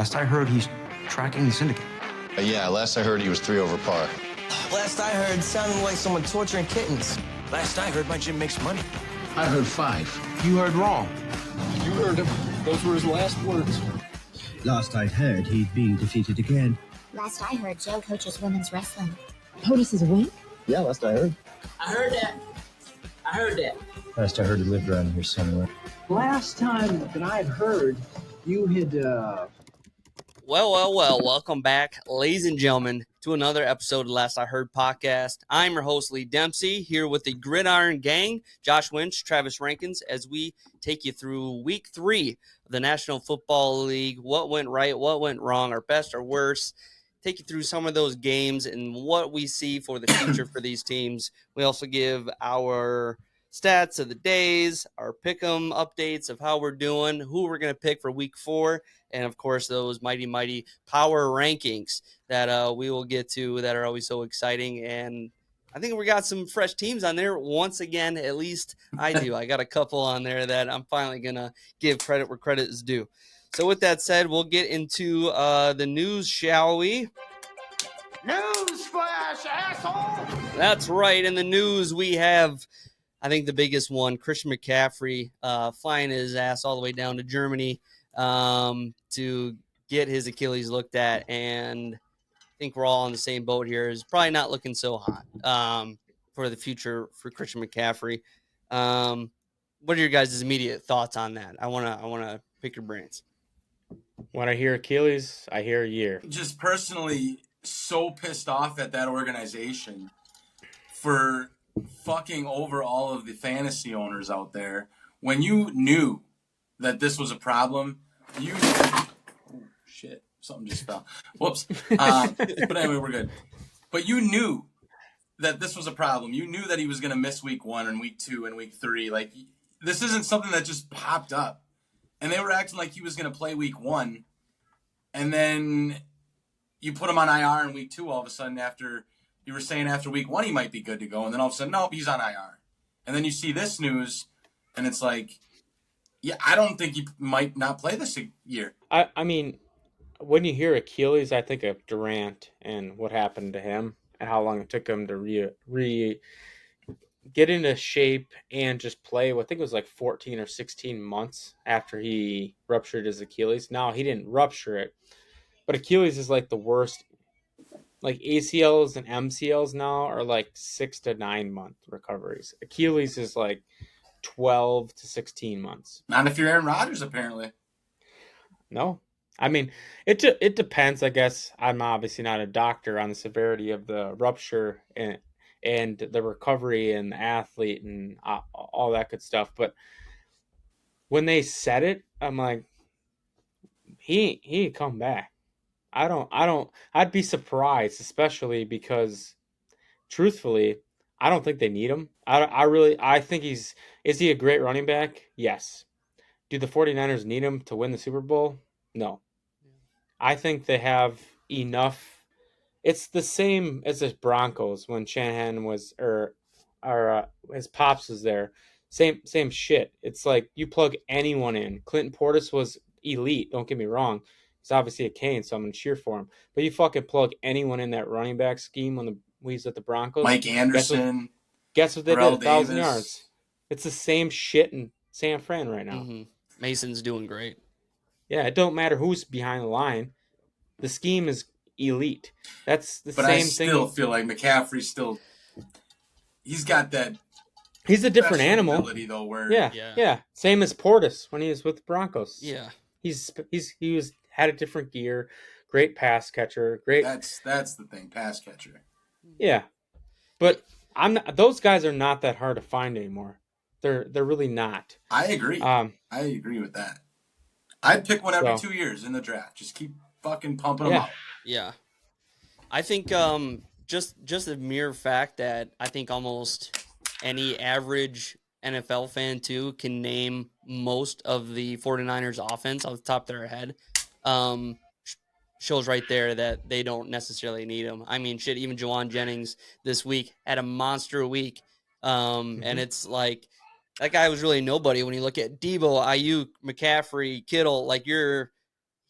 Last I heard, he's tracking the syndicate. Yeah, last I heard he was 3 over par. Last I heard, sounding like someone torturing kittens. Last I heard, my gym makes money. I heard 5. You heard wrong. You heard him. Those were his last words. Last I'd heard, he'd been defeated again. Last I heard, Joe coaches women's wrestling. POTUS is a win? Yeah, last I heard. I heard that. Last I heard he lived around here somewhere. Last time that I had heard, you had, Well, welcome back, ladies and gentlemen, to another episode of Last I Heard podcast. I'm your host, Lee Dempsey, here with the Gridiron Gang, Josh Winch, Travis Rankins, as we take you through week 3 of the National Football League, what went right, what went wrong, our best or worst, take you through some of those games and what we see for the future for these teams. We also give our stats of the days, our pick'em updates of how we're doing, who we're going to pick for week 4, and of course those mighty power rankings that we will get to that are always so exciting. And I think we got some fresh teams on there once again. At least I do. I got a couple on there that I'm finally going to give credit where credit is due. So with that said, we'll get into the news, shall we? News flash, asshole! That's right. In the news, we have, I think, the biggest one, Christian McCaffrey flying his ass all the way down to Germany to get his Achilles looked at. And I think we're all on the same boat here. It's probably not looking so hot for the future for Christian McCaffrey. What are your guys' immediate thoughts on that? I wanna pick your brains. When I hear Achilles, I hear a year. Just personally so pissed off at that organization for fucking over all of the fantasy owners out there. When you knew that this was a problem, oh, shit, something just fell. Whoops. But anyway, we're good. But you knew that this was a problem. You knew that he was going to miss week 1 and week 2 and week 3. Like, this isn't something that just popped up. And they were acting like he was going to play week 1. And then you put him on IR in week 2 all of a sudden after you were saying after week 1 he might be good to go. And then all of a sudden, nope, he's on IR. And then you see this news and it's like, yeah, I don't think he might not play this year. I mean, when you hear Achilles, I think of Durant and what happened to him and how long it took him to get into shape and just play. I think it was like 14 or 16 months after he ruptured his Achilles. Now, he didn't rupture it, but Achilles is like the worst. Like ACLs and MCLs now are like 6 to 9 month recoveries. Achilles is like 12 to 16 months. Not if you're Aaron Rodgers, apparently. No. I mean, it depends, I guess. I'm obviously not a doctor on the severity of the rupture and the recovery and the athlete and all that good stuff. But when they said it, I'm like, he'd come back. I'd be surprised, especially because truthfully, I don't think they need him. I think is he a great running back? Yes. Do the 49ers need him to win the Super Bowl? No. I think they have enough. It's the same as the Broncos when Shanahan was, or his pops was there. Same shit. It's like you plug anyone in. Clinton Portis was elite. Don't get me wrong. He's obviously a Kane, so I'm going to cheer for him. But you fucking plug anyone in that running back scheme when he's at the Broncos. Mike Anderson. Guess what they did? 1,000 yards. It's the same shit in San Fran right now. Mm-hmm. Mason's doing great. Yeah, it don't matter who's behind the line. The scheme is elite. That's the but same thing. But I still feel like McCaffrey still. He's got that. He's a different animal. Ability, though, where yeah. Same as Portis when he was with the Broncos. Yeah, he had a different gear. Great pass catcher. Great. That's the thing, pass catcher. Yeah, but those guys are not that hard to find anymore. They're really not. I agree. I agree with that. I'd pick one every 2 years in the draft. Just keep fucking pumping them out. Yeah. I think just the mere fact that I think almost any average NFL fan too can name most of the 49ers offense off the top of their head shows right there that they don't necessarily need him. I mean, shit, even Juwan Jennings this week had a monster week. And it's like that guy was really nobody when you look at Debo, Ayuk, McCaffrey, Kittle. Like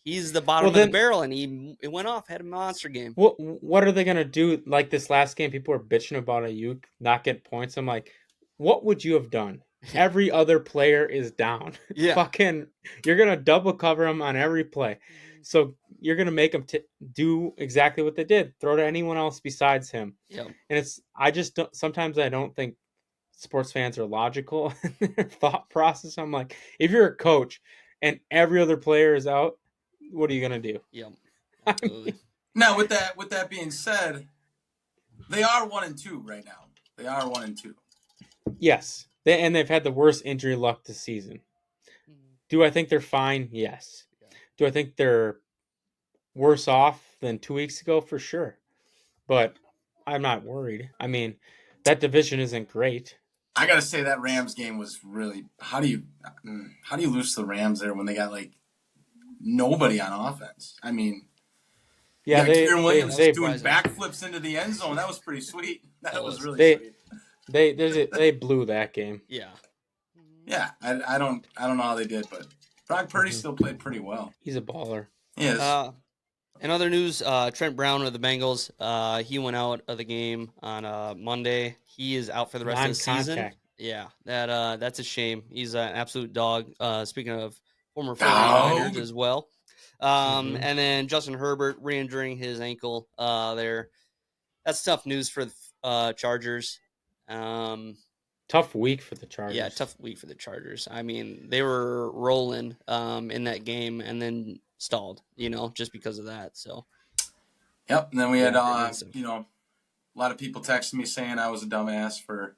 he's the bottom of the barrel, and it went off, had a monster game. What are they gonna do? Like this last game, people are bitching about Ayuk not getting points. I'm like, what would you have done? Every other player is down. Yeah. Fucking, you're gonna double cover him on every play, so you're gonna make him do exactly what they did. Throw to anyone else besides him. Yeah. And I just don't, sometimes I don't think sports fans are logical in their thought process. I'm like, if you're a coach and every other player is out, what are you gonna do? Yeah, absolutely. Now, with that being said, they are 1-2 right now. They are 1-2. Yes, they've had the worst injury luck this season. Do I think they're fine? Yes. Yeah. Do I think they're worse off than 2 weeks ago? For sure. But I'm not worried. I mean, that division isn't great. I gotta say that Rams game was really. How do you lose to the Rams there when they got like nobody on offense? I mean, yeah, Kieran Williams doing backflips into the end zone. That was pretty sweet. That was really sweet. They blew that game. Yeah. Yeah, I don't know how they did, but Brock Purdy still played pretty well. He's a baller. He is. In other news, Trent Brown of the Bengals, he went out of the game on Monday. He is out for the rest of the season. Yeah, that's a shame. He's an absolute dog. Speaking of former 49ers as well. And then Justin Herbert re-injuring his ankle there. That's tough news for the Chargers. Tough week for the Chargers. Yeah, tough week for the Chargers. I mean, they were rolling in that game and then stalled, just because of that. So, yep. And then we had, a lot of people texting me saying I was a dumbass for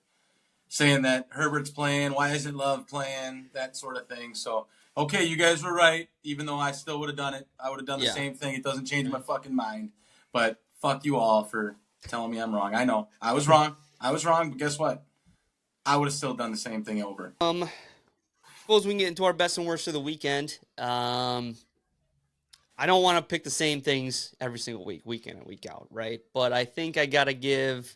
saying that Herbert's playing. Why isn't Love playing? That sort of thing. So, okay, you guys were right. Even though I still would have done it, I would have done the same thing. It doesn't change my fucking mind. But fuck you all for telling me I'm wrong. I know I was wrong. But guess what? I would have still done the same thing over. Suppose we can get into our best and worst of the weekend. I don't want to pick the same things every single week in and week out, right? But I think I got to give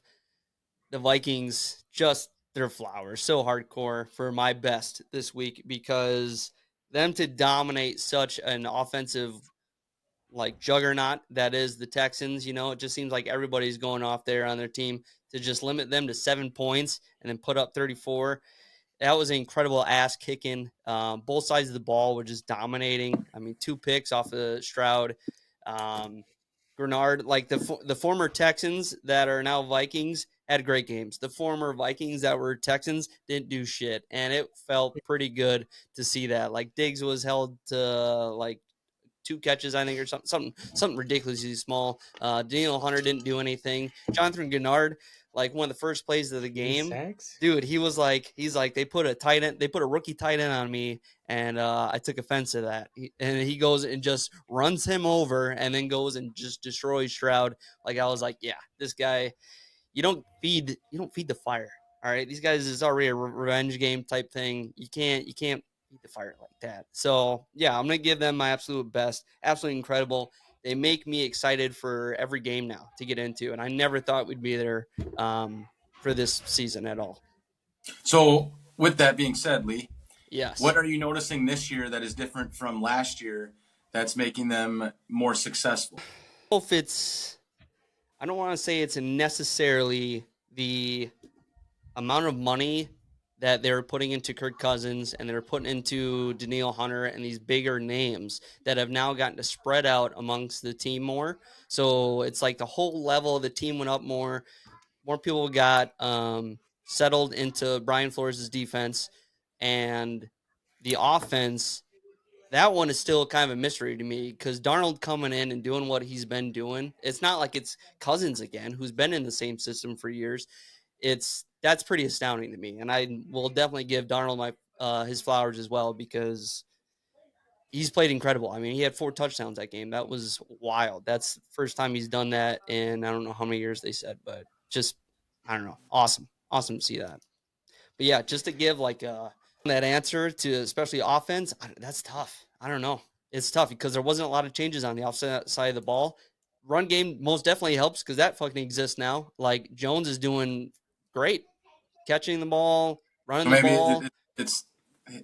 the Vikings just their flowers. So hardcore for my best this week, because them to dominate such an offensive juggernaut that is the Texans, it just seems like everybody's going off there on their team to just limit them to 7 points and then put up 34. That was an incredible ass kicking. Both sides of the ball were just dominating. I mean, 2 picks off of Stroud. Grenard, the former Texans that are now Vikings had great games. The former Vikings that were Texans didn't do shit, and it felt pretty good to see that. Diggs was held to 2 catches, I think, or something ridiculously small. Daniel Hunter didn't do anything. Jonathan Grenard, one of the first plays of the game, dude, he's like, they put a rookie tight end on me, and I took offense to that. And he goes and just runs him over, and then goes and just destroys Stroud. I was like, yeah, this guy, you don't feed the fire. All right, these guys is already a revenge game type thing. You can't feed the fire like that. So yeah, I'm gonna give them my absolute best. Absolutely incredible. They make me excited for every game now to get into, and I never thought we'd be there for this season at all. So with that being said, Lee, yes, what are you noticing this year that is different from last year that's making them more successful? I don't want to say it's necessarily the amount of money that they're putting into Kirk Cousins and they're putting into Danielle Hunter and these bigger names that have now gotten to spread out amongst the team more. So it's the whole level of the team went up more. More people got settled into Brian Flores' defense, and the offense, that one is still kind of a mystery to me, because Darnold coming in and doing what he's been doing, it's not like it's Cousins again, who's been in the same system for years. That's pretty astounding to me, and I will definitely give Darnold his flowers as well, because he's played incredible. I mean, he had 4 touchdowns that game. That was wild. That's the first time he's done that in I don't know how many years they said, but just I don't know, awesome to see that. But yeah, just to give that answer to especially offense, that's tough. I don't know, it's tough because there wasn't a lot of changes on the offside side of the ball. Run game most definitely helps because that fucking exists now. Jones is doing great, catching the ball, running the ball. It's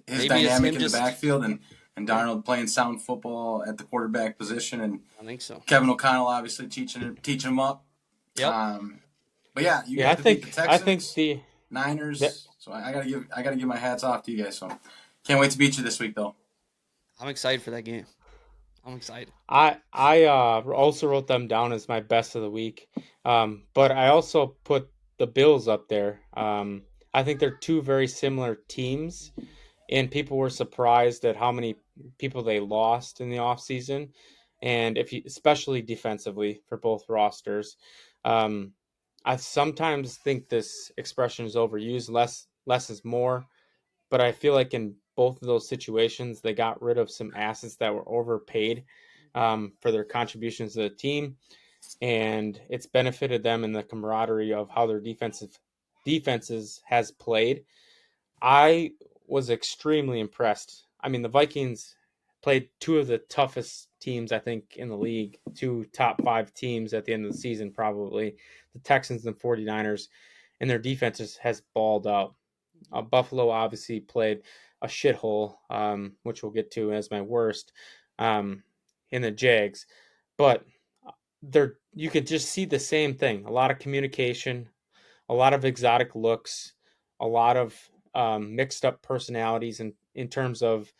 his dynamic in the backfield, and and Darnold playing sound football at the quarterback position, and I think so. Kevin O'Connell obviously teaching him up. Yep. But yeah, you guys beat the Texans, I think the Niners. So I gotta give my hats off to you guys. So can't wait to beat you this week, though. I'm excited for that game. I'm excited. I also wrote them down as my best of the week, but I also put the Bills up there. I think they're two very similar teams, and people were surprised at how many people they lost in the offseason, and especially defensively for both rosters. I sometimes think this expression is overused. Less is more, but I feel like in both of those situations, they got rid of some assets that were overpaid for their contributions to the team, and it's benefited them in the camaraderie of how their defenses has played. I was extremely impressed. I mean, the Vikings played two of the toughest teams, I think, in the league, two top 5 teams at the end of the season, probably the Texans and 49ers, and their defenses has balled out. Buffalo obviously played a shithole, which we'll get to as my worst, in the Jags, but you could just see the same thing. A lot of communication, a lot of exotic looks, a lot of mixed up personalities in terms of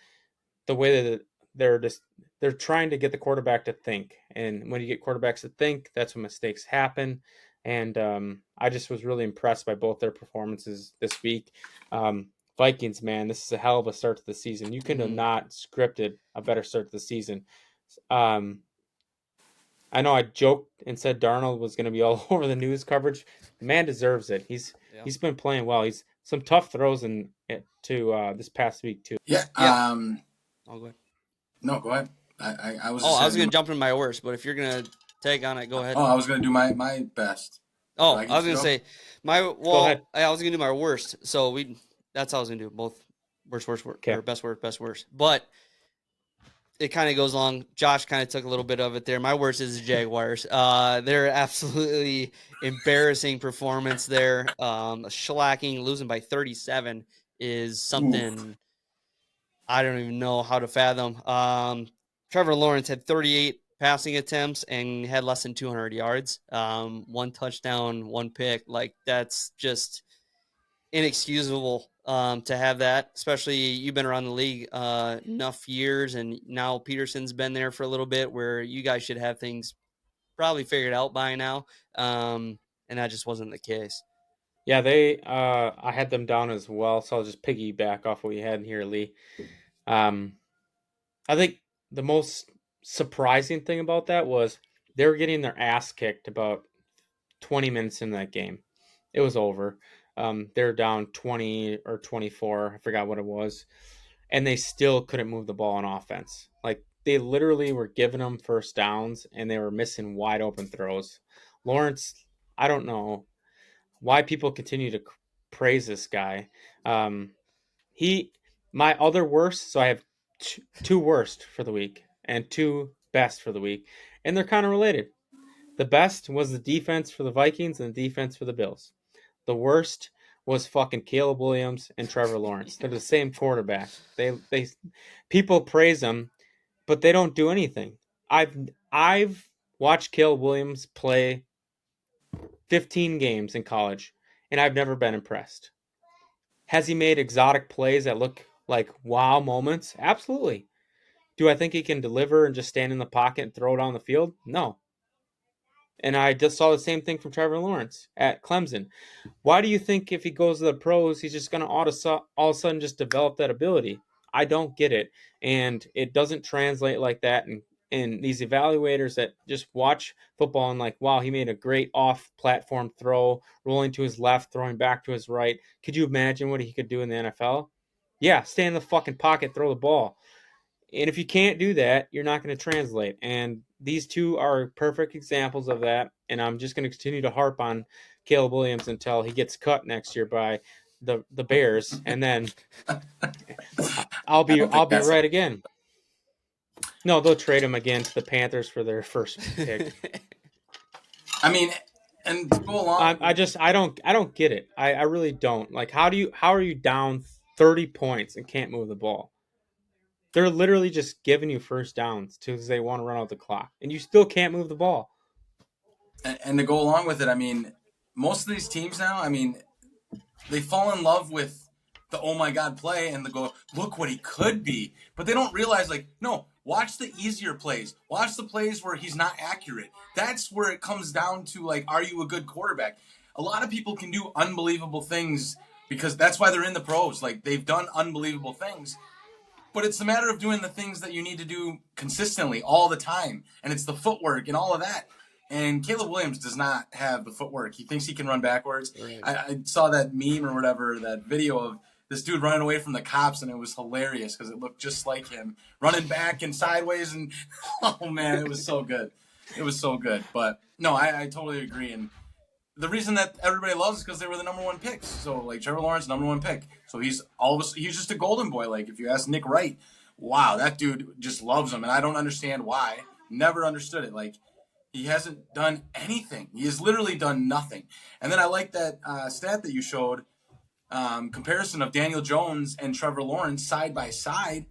the way that they're trying to get the quarterback to think. And when you get quarterbacks to think, that's when mistakes happen. And I just was really impressed by both their performances this week. Vikings, man, this is a hell of a start to the season. You could have not scripted a better start to the season. I know I joked and said Darnold was going to be all over the news coverage. The man deserves it. He's been playing well. He's some tough throws to this past week too. Yeah. I'll go ahead. No, go ahead. I was. I was going to jump in my worst, but if you're going to take on it, go ahead. Oh, I was going to do my best. Oh, I was going to say go ahead. I was going to do my worst. So that's how I was going to do it. Both worst, okay. or best, worst. But it kind of goes along. Josh kind of took a little bit of it there. My worst is the Jaguars. They're absolutely embarrassing performance there. Shellacking, losing by 37 is something I don't even know how to fathom. Trevor Lawrence had 38 passing attempts and had less than 200 yards. 1 touchdown, 1 pick. Like, that's just inexcusable to have that, especially you've been around the league enough years, and now Peterson's been there for a little bit, where you guys should have things probably figured out by now, and that just wasn't the case. Yeah, I had them down as well, so I'll just piggyback off what you had in here, Lee. I think the most surprising thing about that was they were getting their ass kicked about 20 minutes in that game. It was over. They're down 20 or 24. I forgot what it was. And they still couldn't move the ball on offense. Like, they literally were giving them first downs, and they were missing wide open throws. Lawrence, I don't know why people continue to praise this guy. My other worst, so I have two worst for the week and 2 best for the week, and they're kind of related. The best was the defense for the Vikings and the defense for the Bills. The worst was fucking Caleb Williams and Trevor Lawrence. They're the same quarterback. They people praise them, but they don't do anything. I've watched Caleb Williams play 15 games in college, and I've never been impressed. Has he made exotic plays that look like wow moments? Absolutely. Do I think he can deliver and just stand in the pocket and throw it on the field? No. And I just saw the same thing from Trevor Lawrence at Clemson. Why do you think if he goes to the pros, he's just going to all of a sudden just develop that ability? I don't get it. And it doesn't translate like that. And these evaluators that just watch football and like, wow, he made a great off-platform throw, rolling to his left, throwing back to his right. Could you imagine what he could do in the NFL? Yeah, stay in the fucking pocket, throw the ball. And if you can't do that, you're not going to translate. And these two are perfect examples of that. And I'm just going to continue to harp on Caleb Williams until he gets cut next year by the Bears, and then I'll be right again. No, they'll trade him again to the Panthers for their first pick. I mean, and to go along, I don't get it. I really don't. Like, how are you down 30 points and can't move the ball? They're literally just giving you first downs because they want to run out the clock, and you still can't move the ball. And to go along with it, I mean, most of these teams now, I mean, they fall in love with the oh my god play and they go, look what he could be. But they don't realize, like, no, watch the easier plays. Watch the plays where he's not accurate. That's where it comes down to, like, are you a good quarterback? A lot of people can do unbelievable things because that's why they're in the pros. Like, they've done unbelievable things. But it's a matter of doing the things that you need to do consistently all the time. And it's the footwork and all of that. And Caleb Williams does not have the footwork. He thinks he can run backwards. Right. I saw that meme or whatever, that video of this dude running away from the cops, and it was hilarious because it looked just like him, running back and sideways. And, oh, man, it was so good. It was so good. But, no, I totally agree. And the reason that everybody loves is because they were the number one picks. So, like, Trevor Lawrence, number one pick. So he's just a golden boy. Like, if you ask Nick Wright, wow, that dude just loves him. And I don't understand why. Never understood it. Like, he hasn't done anything. He has literally done nothing. And then I like that stat that you showed, comparison of Daniel Jones and Trevor Lawrence side by side.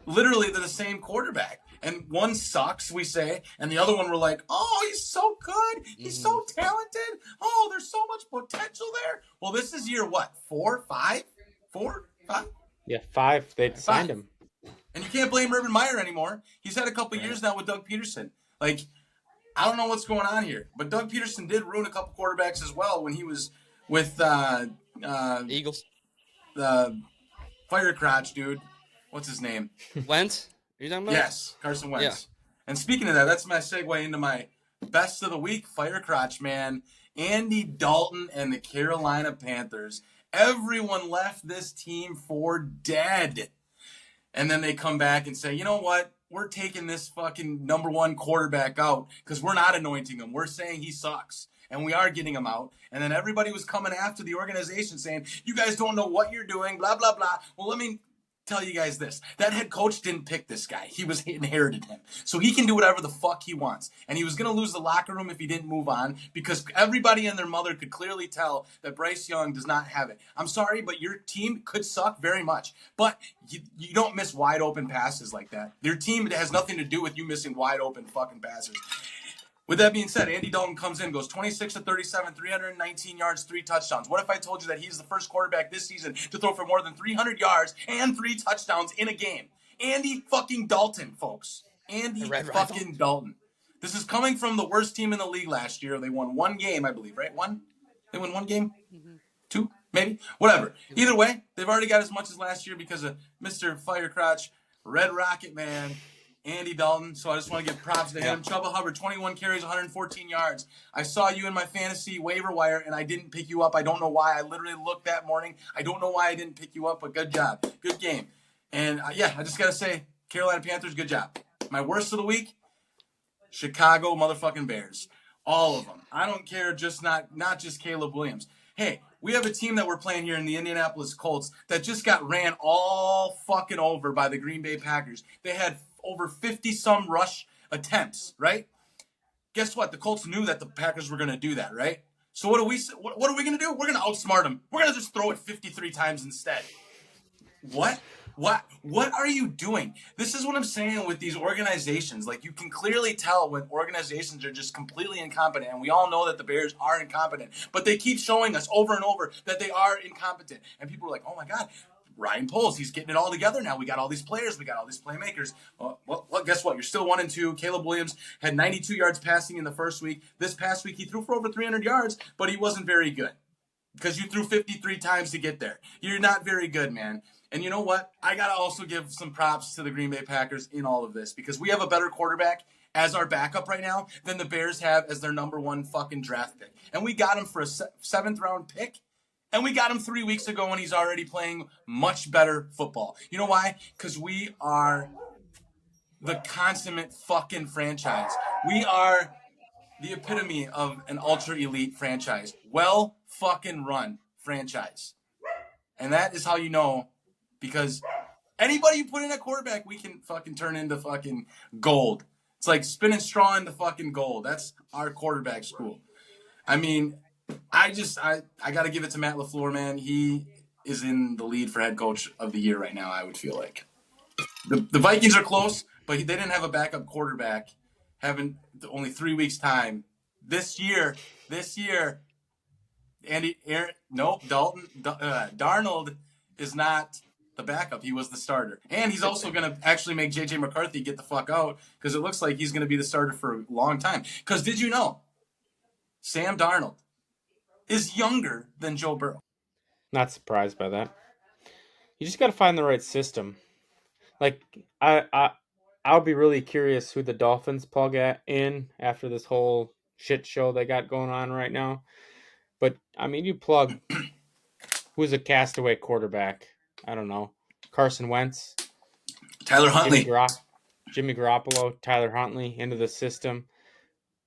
Literally, they're the same quarterback. And one sucks, we say, and the other one we're like, oh, he's so good. He's so talented. Oh, there's so much potential there. Well, this is year what, 4, 5? 4, 5? Yeah, 5. They signed him. And you can't blame Urban Meyer anymore. He's had a couple years now with Doug Peterson. Like, I don't know what's going on here, but Doug Peterson did ruin a couple quarterbacks as well when he was with Eagles. The fire crotch dude. What's his name? Wentz? Are you talking about? Yes, Carson Wentz. Yeah. And speaking of that, that's my segue into my best of the week, fire crotch man, Andy Dalton and the Carolina Panthers. Everyone left this team for dead. And then they come back and say, you know what? We're taking this fucking number one quarterback out because we're not anointing him. We're saying he sucks. And we are getting him out. And then everybody was coming after the organization saying, you guys don't know what you're doing, blah, blah, blah. Well, let me tell you guys this. That head coach didn't pick this guy. He inherited him. So he can do whatever the fuck he wants. And he was going to lose the locker room if he didn't move on because everybody and their mother could clearly tell that Bryce Young does not have it. I'm sorry, but your team could suck very much. But you don't miss wide open passes like that. Your team has nothing to do with you missing wide open fucking passes. With that being said, Andy Dalton comes in, goes 26 to 37, 319 yards, 3 touchdowns. What if I told you that he's the first quarterback this season to throw for more than 300 yards and 3 touchdowns in a game? Andy fucking Dalton, folks. Andy fucking Dalton. This is coming from the worst team in the league last year. They won 1 game, I believe, right? 1? They won 1 game? 2? Maybe? Whatever. Either way, they've already got as much as last year because of Mr. Firecrotch, Red Rocket Man, Andy Dalton, so I just want to give props to him. Chuba Hubbard, 21 carries, 114 yards. I saw you in my fantasy waiver wire, and I didn't pick you up. I don't know why. I literally looked that morning. I don't know why I didn't pick you up, but good job. Good game. And, I just got to say, Carolina Panthers, good job. My worst of the week, Chicago motherfucking Bears. All of them. I don't care, not just Caleb Williams. Hey, we have a team that we're playing here in the Indianapolis Colts that just got ran all fucking over by the Green Bay Packers. They had over 50-some rush attempts, right? Guess what? The Colts knew that the Packers were going to do that, right? So what are we going to do? We're going to outsmart them. We're going to just throw it 53 times instead. What? What are you doing? This is what I'm saying with these organizations. Like, you can clearly tell when organizations are just completely incompetent, and we all know that the Bears are incompetent, but they keep showing us over and over that they are incompetent. And people are like, oh my God, Ryan Poles, he's getting it all together now. We got all these players. We got all these playmakers. Well, guess what? You're still 1-2. Caleb Williams had 92 yards passing in the first week. This past week, he threw for over 300 yards, but he wasn't very good because you threw 53 times to get there. You're not very good, man. And you know what? I got to also give some props to the Green Bay Packers in all of this because we have a better quarterback as our backup right now than the Bears have as their number one fucking draft pick. And we got him for a 7th-round pick. And we got him 3 weeks ago and he's already playing much better football. You know why? Because we are the consummate fucking franchise. We are the epitome of an ultra elite franchise. Well fucking run franchise. And that is how you know, because anybody you put in a quarterback, we can fucking turn into fucking gold. It's like spinning straw into fucking gold. That's our quarterback school. I mean, I got to give it to Matt LaFleur, man. He is in the lead for head coach of the year right now, I would feel like. The Vikings are close, but they didn't have a backup quarterback. Having only 3 weeks time this year, Darnold is not the backup. He was the starter, and he's also going to actually make JJ McCarthy get the fuck out because it looks like he's going to be the starter for a long time. Because did you know Sam Darnold is younger than Joe Burrow? Not surprised by that. You just got to find the right system. Like I'll be really curious who the Dolphins plug in after this whole shit show they got going on right now. But I mean, you plug who's a castaway quarterback? I don't know. Carson Wentz, Tyler Huntley, Jimmy Garoppolo, Tyler Huntley into the system.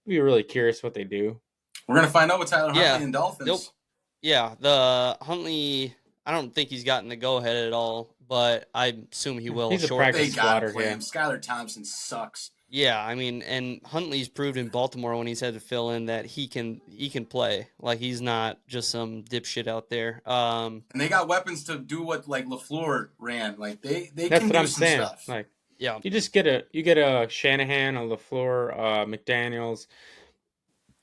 I'd be really curious what they do. We're gonna find out with Tyler Huntley and Dolphins. Yeah, the Huntley. I don't think he's gotten the go-ahead at all, but I assume he will. He's a practice squatter. Skylar Thompson sucks. Yeah, I mean, and Huntley's proved in Baltimore when he's had to fill in that he can play. Like, he's not just some dipshit out there. And they got weapons to do what like LaFleur ran. Like they That's can what do I'm some saying. stuff. Like, yeah, you just get a Shanahan, a LaFleur, McDaniels,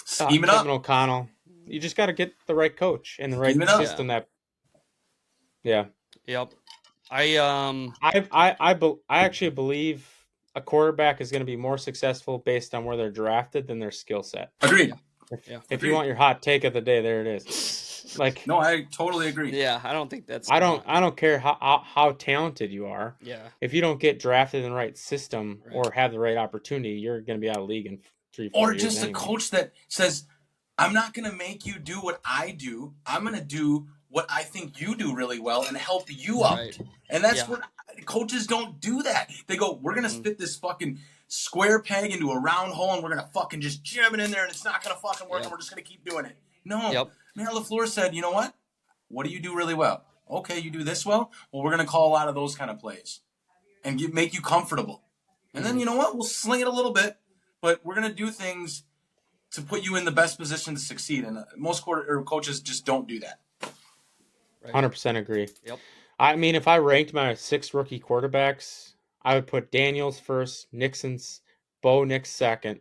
scheme it up. Kevin O'Connell. You just got to get the right coach and the right system. Yeah. Yep. I actually believe a quarterback is going to be more successful based on where they're drafted than their skill set. Agreed. If you want your hot take of the day, there it is. Like, no, I totally agree. Yeah, I don't think that's. I don't care how talented you are. Yeah. If you don't get drafted in the right system or have the right opportunity, you're going to be out of league in 3-4 years. Or just anyway. a coach that says, "I'm not going to make you do what I do. I'm going to do what I think you do really well and help you out." Right. And that's what coaches don't do. That they go, "We're going to fit this fucking square peg into a round hole, and we're going to fucking just jam it in there, and it's not going to fucking work, and we're just going to keep doing it." No. Mayor LaFleur said, "You know what? What do you do really well? Okay, you do this well? Well, we're going to call a lot of those kind of plays and make you comfortable. And then, you know what? We'll sling it a little bit, but we're going to do things to put you in the best position to succeed." And most coaches just don't do that. 100% agree. Yep. I mean, if I ranked my 6 rookie quarterbacks, I would put Daniels first, Bo Nix second,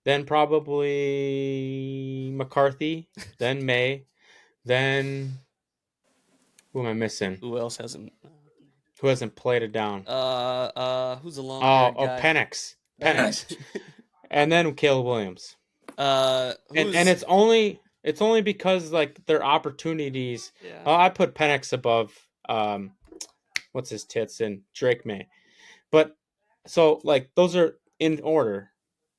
then probably McCarthy, then May, then who am I missing? Who else hasn't? Who hasn't played it down? Who's a long guy? Penix. And then Caleb Williams. And it's only because like their opportunities. Yeah. I put Penix above what's his tits and Drake May. But so like those are in order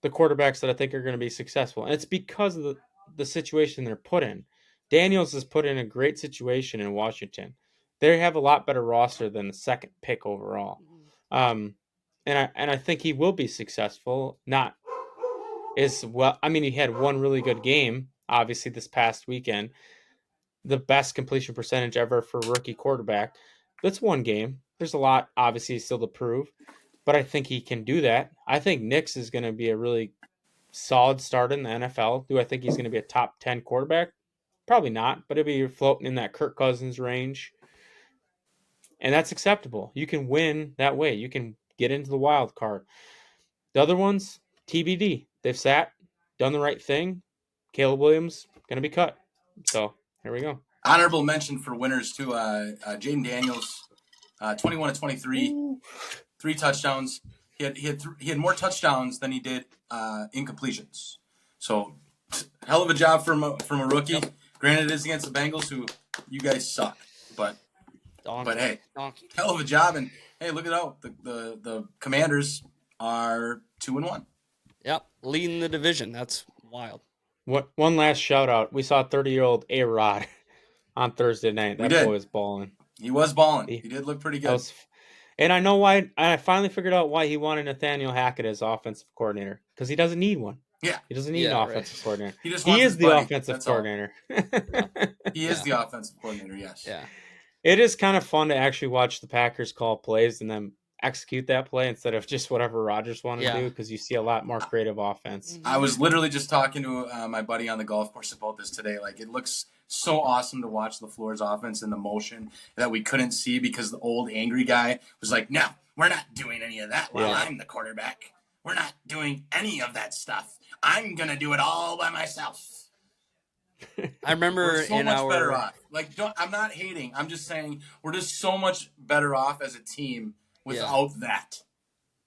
the quarterbacks that I think are going to be successful. And it's because of the situation they're put in. Daniels is put in a great situation in Washington. They have a lot better roster than the second pick overall. And I think he will be successful. Not as well. I mean, he had one really good game, obviously, this past weekend. The best completion percentage ever for a rookie quarterback. That's one game. There's a lot, obviously, still to prove. But I think he can do that. I think Nix is going to be a really solid start in the NFL. Do I think he's going to be a top 10 quarterback? Probably not, but he'll be floating in that Kirk Cousins range. And that's acceptable. You can win that way. You can get into the wild card. The other ones, TBD. They've done the right thing. Caleb Williams, going to be cut. So, here we go. Honorable mention for winners, too. Jaden Daniels, 21 to 23, 3 touchdowns. He had more touchdowns than he did incompletions. So, hell of a job from a rookie. Yep. Granted, it is against the Bengals, who you guys suck. But hey, hell of a job. And hey, look at that. The Commanders are 2-1. Yep, leading the division. That's wild. One last shout out. We saw 30-year-old A-Rod on Thursday night. That boy was balling. He was balling. He did look pretty good. And I know why. I finally figured out why he wanted Nathaniel Hackett as offensive coordinator, because he doesn't need one. Yeah, he doesn't need an offensive coordinator. He is the offensive coordinator. He is the offensive coordinator. Yes. Yeah. It is kind of fun to actually watch the Packers call plays and then execute that play instead of just whatever Rodgers wanted to do, because you see a lot more creative offense. I was literally just talking to my buddy on the golf course about this today. Like, it looks so awesome to watch LaFleur's offense in the motion that we couldn't see because the old angry guy was like, no, we're not doing any of that while I'm the quarterback. We're not doing any of that stuff. I'm going to do it all by myself. I remember we're so much better off. Like, I'm not hating. I'm just saying we're just so much better off as a team without that.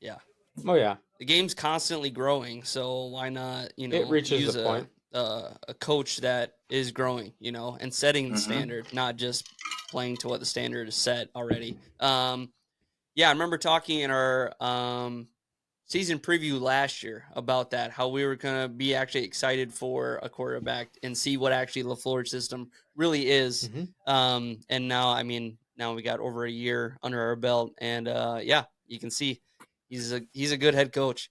Yeah. Oh, yeah. The game's constantly growing, so why not, it reaches use the point. A coach that is growing, and setting the standard, not just playing to what the standard is set already. I remember talking in our season preview last year about that, how we were going to be actually excited for a quarterback and see what actually LaFleur's system really is. And now, now we got over a year under our belt, and you can see he's a good head coach.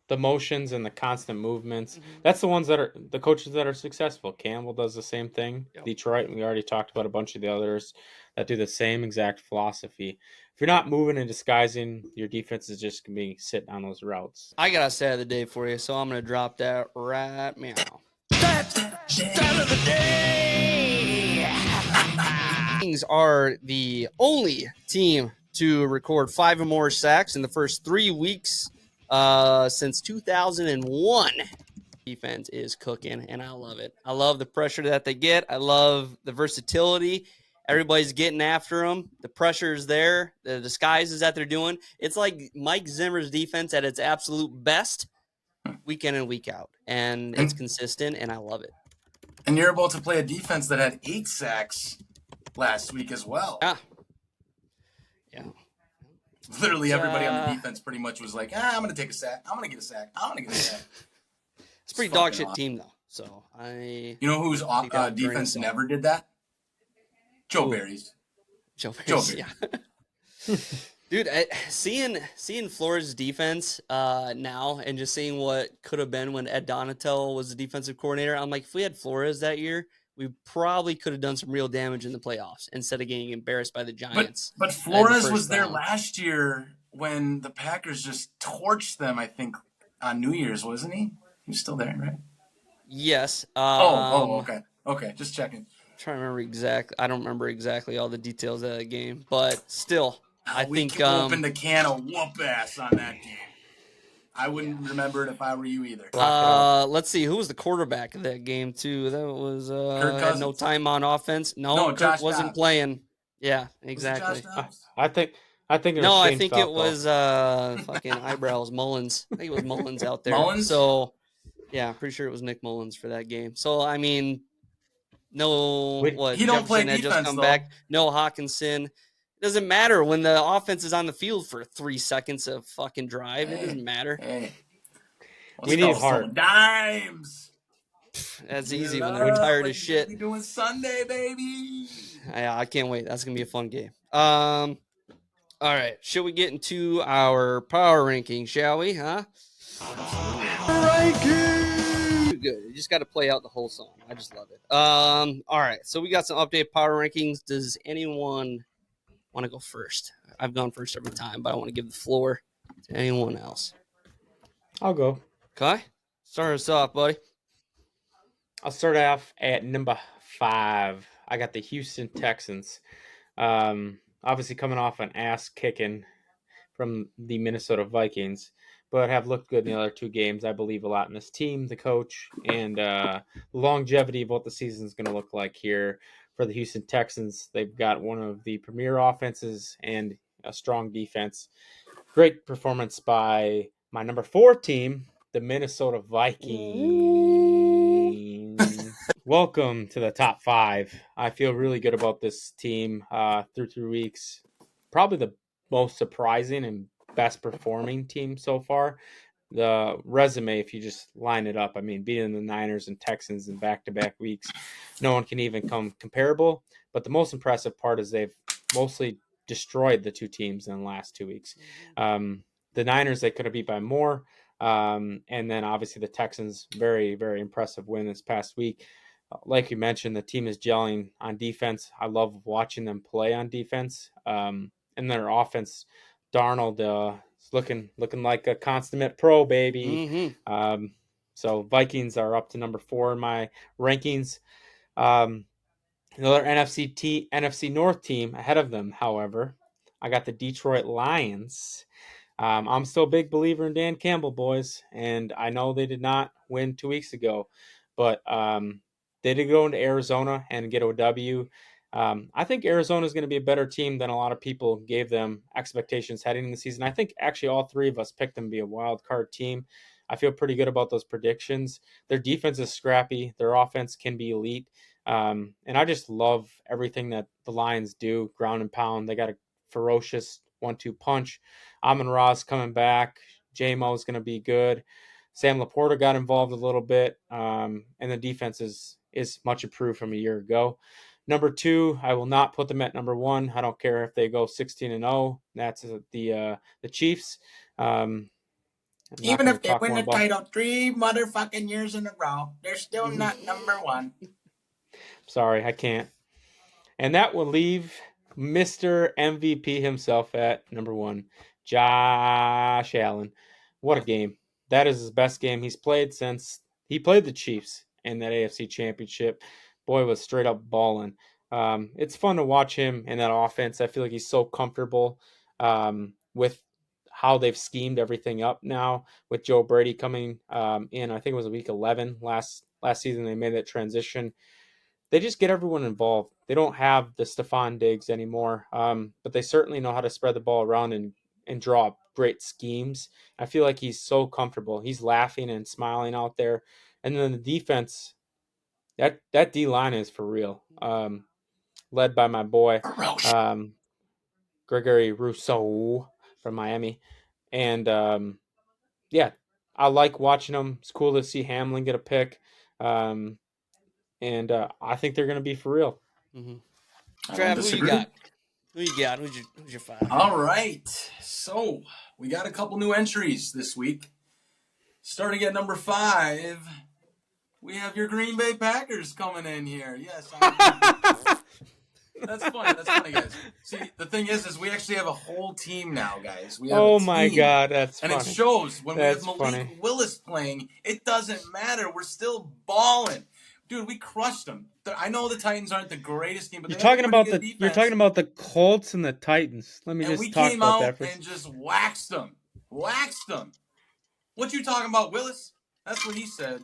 The motions and the constant movements. That's the ones that are the coaches that are successful. Campbell does the same thing. Yep. Detroit, we already talked about a bunch of the others that do the same exact philosophy. If you're not moving and disguising, your defense is just going to be sitting on those routes. I got a stat of the day for you, so I'm going to drop that right now. Stat of the day! Vikings are the only team to record 5 or more sacks in the first 3 weeks since 2001. Defense is cooking, and I love it. I love the pressure that they get. I love the versatility. Everybody's getting after them. The pressure is there. The disguises that they're doing. It's like Mike Zimmer's defense at its absolute best, week in and week out. And it's consistent, and I love it. And you're about to play a defense that had 8 sacks last week as well. Yeah. Literally everybody on the defense pretty much was like, I'm going to take a sack. I'm going to get a sack. I'm going to get a sack. It's a pretty dog shit team, though. So You know whose defense never did that? Joe Barry's. Joe Barry's, yeah. Dude, seeing Flores' defense now and just seeing what could have been when Ed Donatel was the defensive coordinator, I'm like, if we had Flores that year, we probably could have done some real damage in the playoffs instead of getting embarrassed by the Giants. But Flores was there last year when the Packers just torched them, I think, on New Year's, wasn't he? He was still there, right? Yes. Okay. Okay, just checking. Trying to remember exactly. I don't remember exactly all the details of that game, but still, I think we opened a can of whoop ass on that game. I wouldn't remember it if I were you either. Let's see, who was the quarterback of that game too? That was Kirk had no time on offense. No, Kirk wasn't playing. Yeah, exactly. I think it was I Shane think Falco. it was fucking eyebrows Mullins. I think it was Mullins out there. Mullins? So yeah, I'm pretty sure it was Nick Mullins for that game. So I mean, he don't play Jefferson had just defense, come though. back. No Hawkinson. It doesn't matter when the offense is on the field for 3 seconds of fucking drive. It doesn't matter. We need heart. Dimes. That's easy when they're tired as shit. We're doing Sunday, baby. Yeah, I can't wait. That's gonna be a fun game. All right, should we get into our power rankings, shall we? Huh? Ranking. Good. You just got to play out the whole song. I just love it. All right, so we got some updated power rankings. Does anyone want to go first? I've gone first every time, but I want to give the floor to anyone else. I'll go. Okay, start us off, buddy. I'll start off at number 5. I got the Houston Texans. Obviously coming off an ass kicking from the Minnesota Vikings, but have looked good in the other 2 games. I believe a lot in this team, the coach, and the longevity of what the season is going to look like here for the Houston Texans. They've got one of the premier offenses and a strong defense. Great performance by my number 4 team, the Minnesota Vikings. Welcome to the top 5. I feel really good about this team through 3 weeks. Probably the most surprising and best performing team so far. The resume, if you just line it up, I mean, beating the Niners and Texans in back-to-back weeks, no one can even come comparable. But the most impressive part is they've mostly destroyed the 2 teams in the last 2 weeks. The Niners, they could have beat by more. And then obviously the Texans, very, very impressive win this past week. Like you mentioned, the team is gelling on defense. I love watching them play on defense. And and their offense, Darnold is looking like a consummate pro, baby. So Vikings are up to number 4 in my rankings. Another NFC North team ahead of them, however, I got the Detroit Lions. I'm still a big believer in Dan Campbell, boys, and I know they did not win 2 weeks ago, but they did go into Arizona and get a W. I think Arizona is going to be a better team than a lot of people gave them expectations heading into the season. I think actually all 3 of us picked them to be a wild card team. I feel pretty good about those predictions. Their defense is scrappy. Their offense can be elite. And I just love everything that the Lions do, ground and pound. They got a ferocious 1-2 punch. Amon-Ra's coming back. J-Mo is going to be good. Sam Laporta got involved a little bit. And the defense is much improved from a year ago. Number 2, I will not put them at number 1. I don't care if they go 16-0. That's the Chiefs. Even if they win the title 3 motherfucking years in a row, they're still not number 1. Sorry, I can't. And that will leave Mr. MVP himself at number 1, Josh Allen. What a game. That is his best game he's played since he played the Chiefs in that AFC Championship. Boy was straight up balling. It's fun to watch him in that offense. I feel like he's so comfortable with how they've schemed everything up now with Joe Brady coming in. I think it was week 11 last season they made that transition. They just get everyone involved. They don't have the Stephon Diggs anymore, but they certainly know how to spread the ball around and draw up great schemes. I feel like he's so comfortable. He's laughing and smiling out there. And then the defense, that D-line is for real, led by my boy, Gregory Rousseau from Miami. And, I like watching them. It's cool to see Hamlin get a pick. And I think they're going to be for real. Trav, who you got? Who's your 5? All right. So we got a couple new entries this week. Starting at number 5, we have your Green Bay Packers coming in here. Yes. That's funny, guys. See, the thing is we actually have a whole team now, guys. We have a team, my God, that's funny. And it shows when That's we have Malik Willis playing, it doesn't matter. We're still balling. Dude, we crushed them. I know the Titans aren't the greatest team, but you're talking about the Colts and the Titans. Let me just talk about that for a second. And just waxed them. What you talking about, Willis? That's what he said.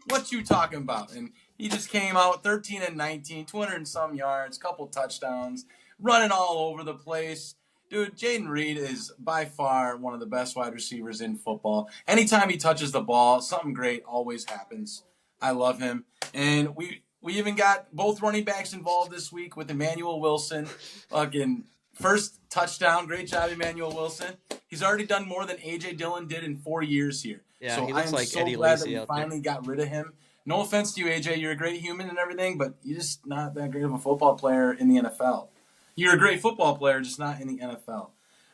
What you talking about? And he just came out 13 and 19, 200 and some yards, couple touchdowns, running all over the place. Dude, Jaden Reed is by far one of the best wide receivers in football. Anytime he touches the ball, something great always happens. I love him. And we even got both running backs involved this week with Emmanuel Wilson. Fucking first touchdown. Great job, Emmanuel Wilson. He's already done more than A.J. Dillon did in 4 years here. Yeah, so he looks I'm like so Eddie glad Lacy that we finally got rid of him. No offense to you, A.J. You're a great human and everything, but you're just not that great of a football player in the NFL. You're a great football player, just not in the NFL.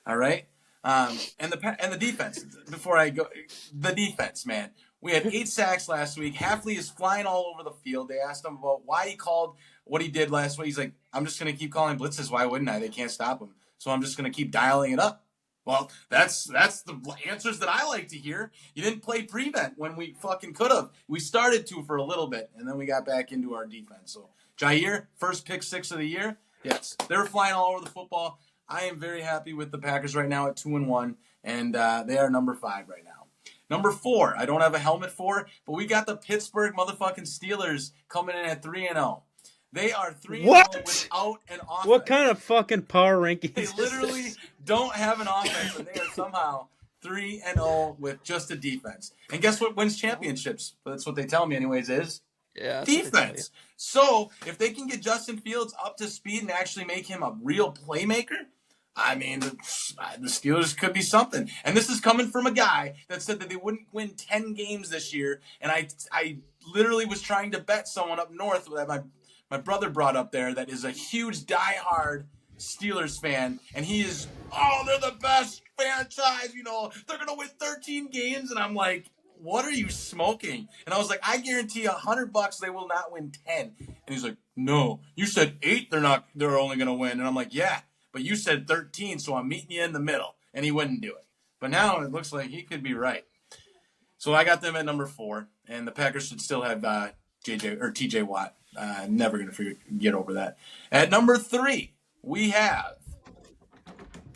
All right? And the defense. Before I go, the defense, man. We had 8 sacks last week. Hafley is flying all over the field. They asked him about why he called what he did last week. He's like, I'm just going to keep calling blitzes. Why wouldn't I? They can't stop him. So I'm just going to keep dialing it up. Well, that's the answers that I like to hear. You didn't play prevent when we fucking could have. We started to for a little bit, and then we got back into our defense. So Jair, first pick 6 of the year. Yes, they were flying all over the football. I am very happy with the Packers right now at 2-1, and they are number 5 right now. Number 4, I don't have a helmet for, but we got the Pittsburgh motherfucking Steelers coming in at 3-0. They are 3-0 without an offense. What kind of fucking power rankings? They literally don't have an offense, and they are somehow 3-0 with just a defense. And guess what wins championships? That's what they tell me anyways is defense. So if they can get Justin Fields up to speed and actually make him a real playmaker, I mean, the Steelers could be something. And this is coming from a guy that said that they wouldn't win 10 games this year. And I literally was trying to bet someone up north that my brother brought up there that is a huge diehard Steelers fan. And he is, they're the best franchise. You know, they're going to win 13 games. And I'm like, what are you smoking? And I was like, I guarantee $100 they will not win 10. And he's like, no, you said 8 they're only going to win. And I'm like, yeah. but you said 13, so I'm meeting you in the middle. And he wouldn't do it. But now it looks like he could be right. So I got them at number 4, and the Packers should still have TJ Watt. Never going to get over that. At number 3, we have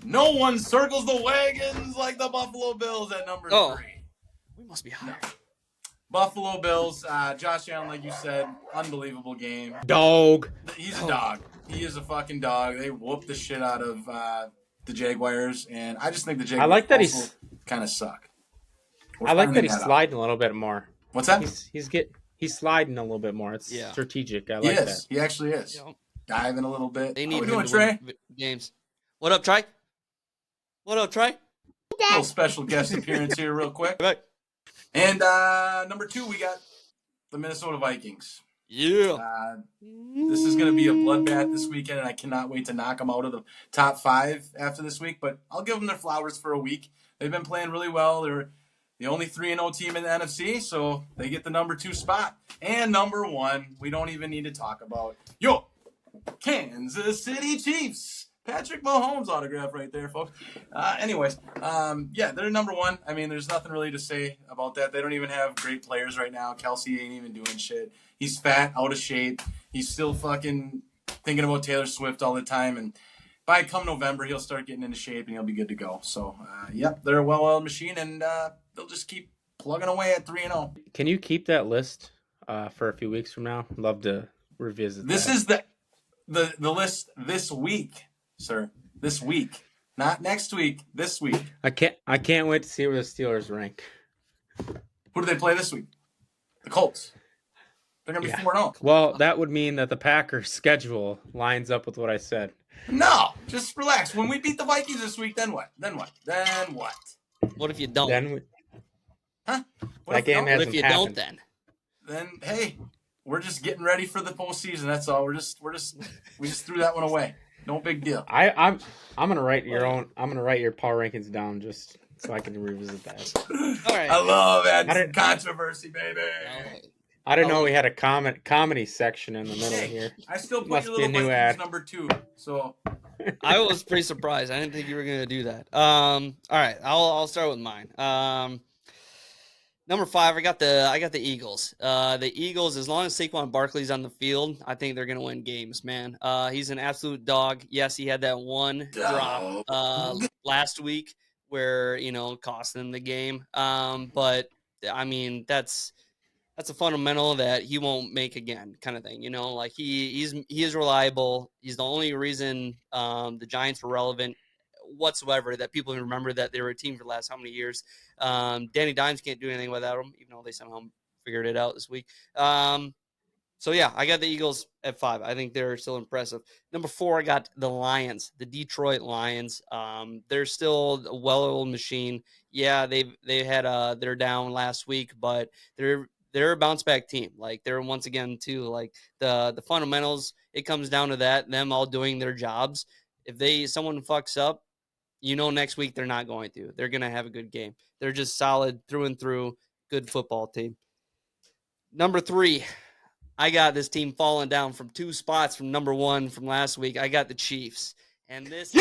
no one circles the wagons like the Buffalo Bills at number 3. We must be higher. No. Buffalo Bills, Josh Allen, like you said, unbelievable game. Dog. He's a dog. He is a fucking dog. They whooped the shit out of the Jaguars, and I just think the Jaguars I like that he's kind of suck. I like that he's sliding a little bit more. What's that? He's sliding a little bit more. It's strategic. I like that. He actually is. Yep. Diving a little bit. They need him him to win games. What up, Trey? What up, Trey? Little special guest appearance here real quick. Right. And number 2, we got the Minnesota Vikings. Yeah. This is going to be a bloodbath this weekend, and I cannot wait to knock them out of the top 5 after this week. But I'll give them their flowers for a week. They've been playing really well. They're the only 3-0 team in the NFC, so they get the number 2 spot. And number 1, we don't even need to talk about. Kansas City Chiefs. Patrick Mahomes autograph right there, folks. They're number 1. I mean, there's nothing really to say about that. They don't even have great players right now. Kelsey ain't even doing shit. He's fat, out of shape. He's still fucking thinking about Taylor Swift all the time. And by come November, he'll start getting into shape and he'll be good to go. So, they're a well-oiled machine, and they'll just keep plugging away at 3-0. Can you keep that list for a few weeks from now? I'd love to revisit This that. is the list this week, sir. This week. Not next week, this week. I can't wait to see where the Steelers rank. Who do they play this week? The Colts. They're going to be 4-0. Well, that would mean that the Packers' schedule lines up with what I said. No, just relax. When we beat the Vikings this week, then what? What if you don't? Huh? That game hasn't What if you happened. don't Then, hey, we're just getting ready for the postseason. That's all. We just threw that one away. No big deal. I'm gonna write your power rankings down just so I can revisit that. All right. I love that controversy, baby. I didn't know we had a comedy section in the middle here. I still put Must your be a little new Vikings ad. number 2. So I was pretty surprised. I didn't think you were gonna do that. All right, I'll start with mine. Number 5, I got the Eagles. The Eagles, as long as Saquon Barkley's on the field, I think they're gonna win games, man. He's an absolute dog. Yes, he had that one drop last week where cost them the game. But I mean that's a fundamental that he won't make again, kind of thing. Like he is reliable. He's the only reason the Giants were relevant whatsoever, that people can remember that they were a team for the last how many years. Danny Dimes can't do anything without him, even though they somehow figured it out this week. So yeah, I got the Eagles at 5. I think they're still impressive. Number 4, I got the Lions, the Detroit Lions. They're still a well-oiled machine. Yeah, they had they're down last week, but they're a bounce back team. Like they're once again too, like the fundamentals, it comes down to them all doing their jobs. If someone fucks up, next week they're not going to. They're going to have a good game. They're just solid through and through, good football team. Number 3, I got this team falling down from 2 spots from number 1 from last week. I got the Chiefs. And this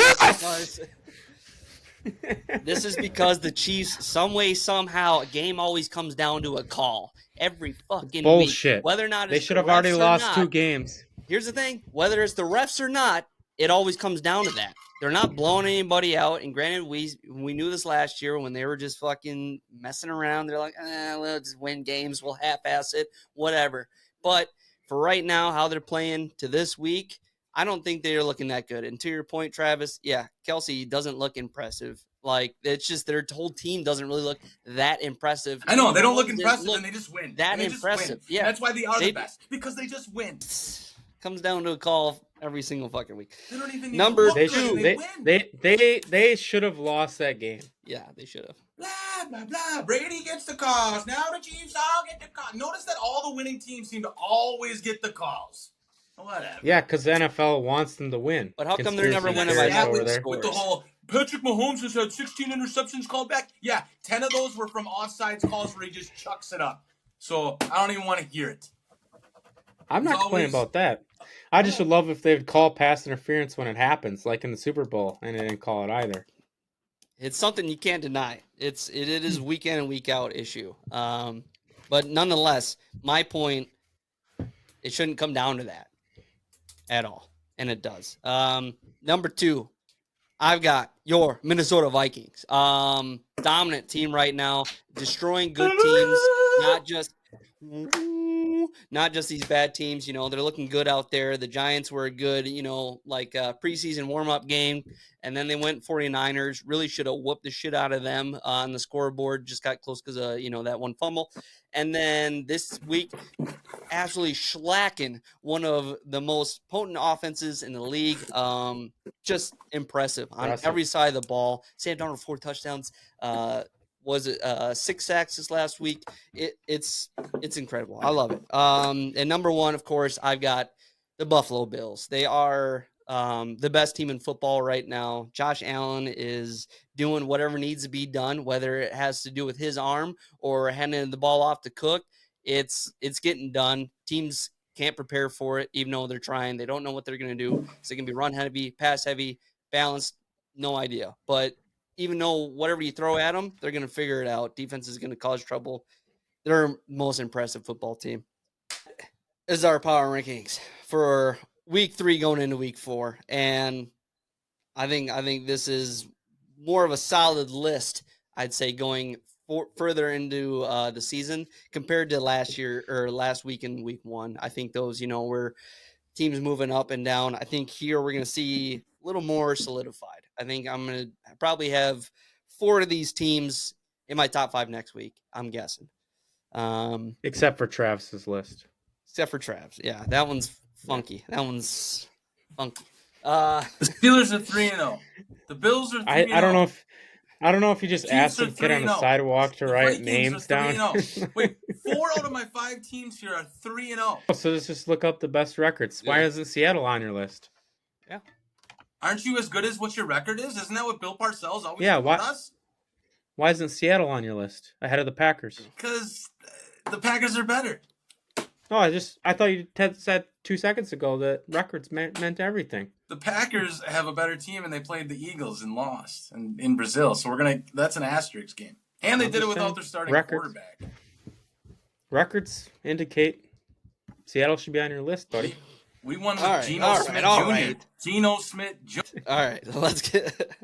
this is because the Chiefs, some way, somehow, a game always comes down to a call. Every fucking Bullshit. week. Whether or not they it's should the have already refs or lost not, 2 games. Here's the thing. Whether it's the refs or not, it always comes down to that. They're not blowing anybody out. And granted, we knew this last year when they were just fucking messing around. They're like, we'll just win games. We'll half-ass it, whatever. But for right now, how they're playing to this week, I don't think they're looking that good. And to your point, Travis, yeah, Kelsey doesn't look impressive. Like, it's just their whole team doesn't really look that impressive. I know, they don't look impressive, and they just win. That impressive. Yeah. That's why they are the best, because they just win. Comes down to a call every single fucking week. They don't even Number they 2. they should have lost that game. Yeah, they should have. Blah, blah, blah. Brady gets the calls. Now the Chiefs all get the calls. Notice that all the winning teams seem to always get the calls. Whatever. Yeah, because the NFL wants them to win. But how come they're never winning by over there? With the whole Patrick Mahomes has had 16 interceptions called back. Yeah, 10 of those were from offsides calls where he just chucks it up. So I don't even want to hear it. I'm not complaining about that. I just would love if they would call pass interference when it happens, like in the Super Bowl, and they didn't call it either. It's something you can't deny. It is a week in and week out issue. But nonetheless, my point, it shouldn't come down to that at all, and it does. Number 2, I've got your Minnesota Vikings. Dominant team right now, destroying good teams, not just these bad teams. You know, they're looking good out there. The Giants were a good, preseason warm-up game, and then they went 49ers. Really should have whooped the shit out of them on the scoreboard. Just got close because of, that one fumble. And then this week, absolutely shellacking one of the most potent offenses in the league. Just impressive on every side of the ball. Sam Darnold 4 touchdowns. Was it 6 sacks this last week? It's incredible. I love it. And number 1, of course, I've got the Buffalo Bills. They are the best team in football right now. Josh Allen is doing whatever needs to be done, whether it has to do with his arm or handing the ball off to Cook. It's getting done. Teams can't prepare for it, even though they're trying. They don't know what they're going to do. So it can be run heavy, pass heavy, balanced, no idea. But even though whatever you throw at them, they're going to figure it out. Defense is going to cause trouble. They're the most impressive football team. This is our power rankings for week 3 going into week 4. And I think this is more of a solid list, I'd say, going further into the season compared to last year or last week in week 1. I think those, were teams moving up and down. I think here we're going to see a little more solidified. I think I'm going to probably have 4 of these teams in my top 5 next week, I'm guessing. Except for Travis's list. Except for Travis. Yeah, that one's funky. That one's funky. The Steelers are 3-0. The Bills are 3-0. I don't know if you just asked the kid on the sidewalk to write names down. Wait, 4 out of my 5 teams here are 3-0. So let's just look up the best records. Why isn't Seattle on your list? Yeah. Aren't you as good as what your record is? Isn't that what Bill Parcells always told us? Why isn't Seattle on your list ahead of the Packers? Because the Packers are better. No, I thought you said 2 seconds ago that records meant everything. The Packers have a better team, and they played the Eagles and lost in Brazil. So that's an asterisk game. And they did it without their starting quarterback. Records indicate Seattle should be on your list, buddy. We won with Geno Smith Jr. Geno Smith Jr. All right, let's get.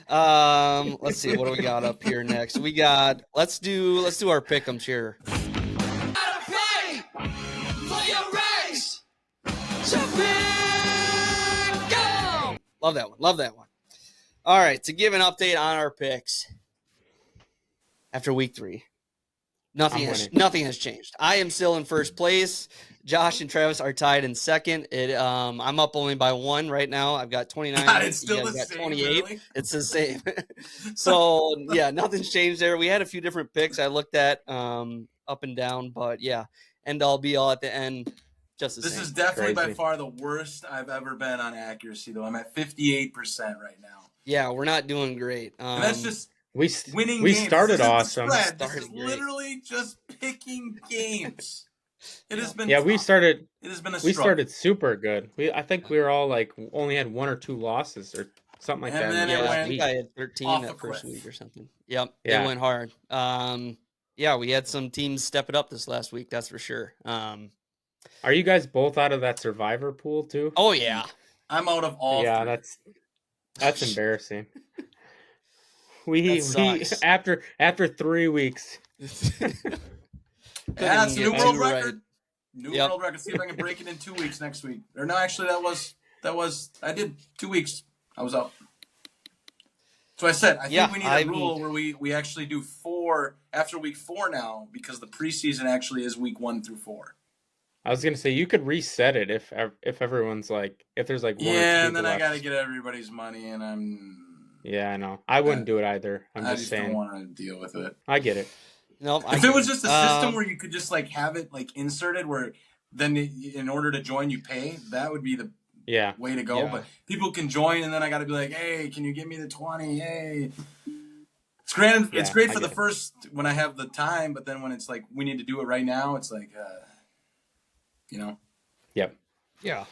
Let's see what do we got up here next. We got let's do our pick'ems here. Love that one. All right, to give an update on our picks after week 3, nothing has changed. I am still in first place. Josh and Travis are tied in second. I'm up only by 1 right now. I've got 29. It's still the same. 28. Really? It's the same. So yeah, nothing's changed there. We had a few different picks I looked at up and down, but yeah, end all be all at the end. Just the same. This is definitely by far the worst I've ever been on accuracy, though. I'm at 58% right now. Yeah, we're not doing great. And that's just winning we games. started awesome. This is literally just picking games. It has been we started. It has been a we struggle. started super good. I think we were all only had 1 or 2 losses or something like that. Then I think I had 13 that first week or something. Yep, it went hard. We had some teams step it up this last week. That's for sure. Are you guys both out of that survivor pool too? Oh yeah, I'm out of all. Yeah, 3. that's embarrassing. We after 3 weeks. That's a new world record. New world record. See if I can break it in 2 weeks next week. Or no, actually, that was I did 2 weeks. I was up. So I said I think we need a rule where we actually do 4 after week 4 now, because the preseason actually is week 1 through 4. I was gonna say you could reset it if everyone's if there's 1 or 2 and then left. I got to get everybody's money, and I'm. Yeah, I know. I wouldn't do it either. I just saying. don't want to deal with it. I get it. No, if it was just a system where you could just have it inserted, where then in order to join you pay, that would be the way to go. Yeah. But people can join, and then I got to be like, hey, can you give me the 20? Hey, it's great. It's great for the first when I have the time, but then when it's we need to do it right now, it's Yep. Yeah.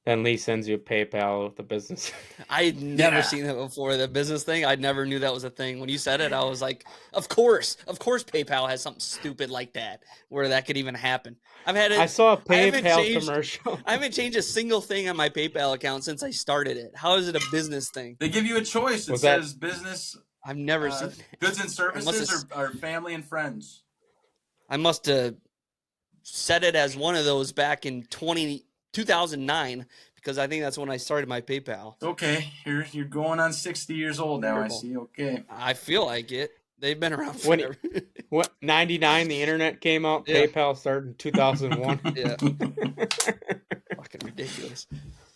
Then Lee sends you a PayPal with the business. I'd never seen that before. The business thing, I never knew that was a thing. When you said it, I was like, of course PayPal has something stupid like that where that could even happen. I've had it. I saw a PayPal commercial. I haven't changed a single thing on my PayPal account since I started it. How is it a business thing? They give you a choice. It says business. I've never seen that. Goods and services or family and friends. I must have set it as one of those back in 2009 because I think that's when I started my PayPal. Okay, you're going on 60 years old now. I see. Okay, I feel like it. They've been around forever. What 99? The internet came out. Yeah. PayPal started in 2001. Yeah, fucking ridiculous.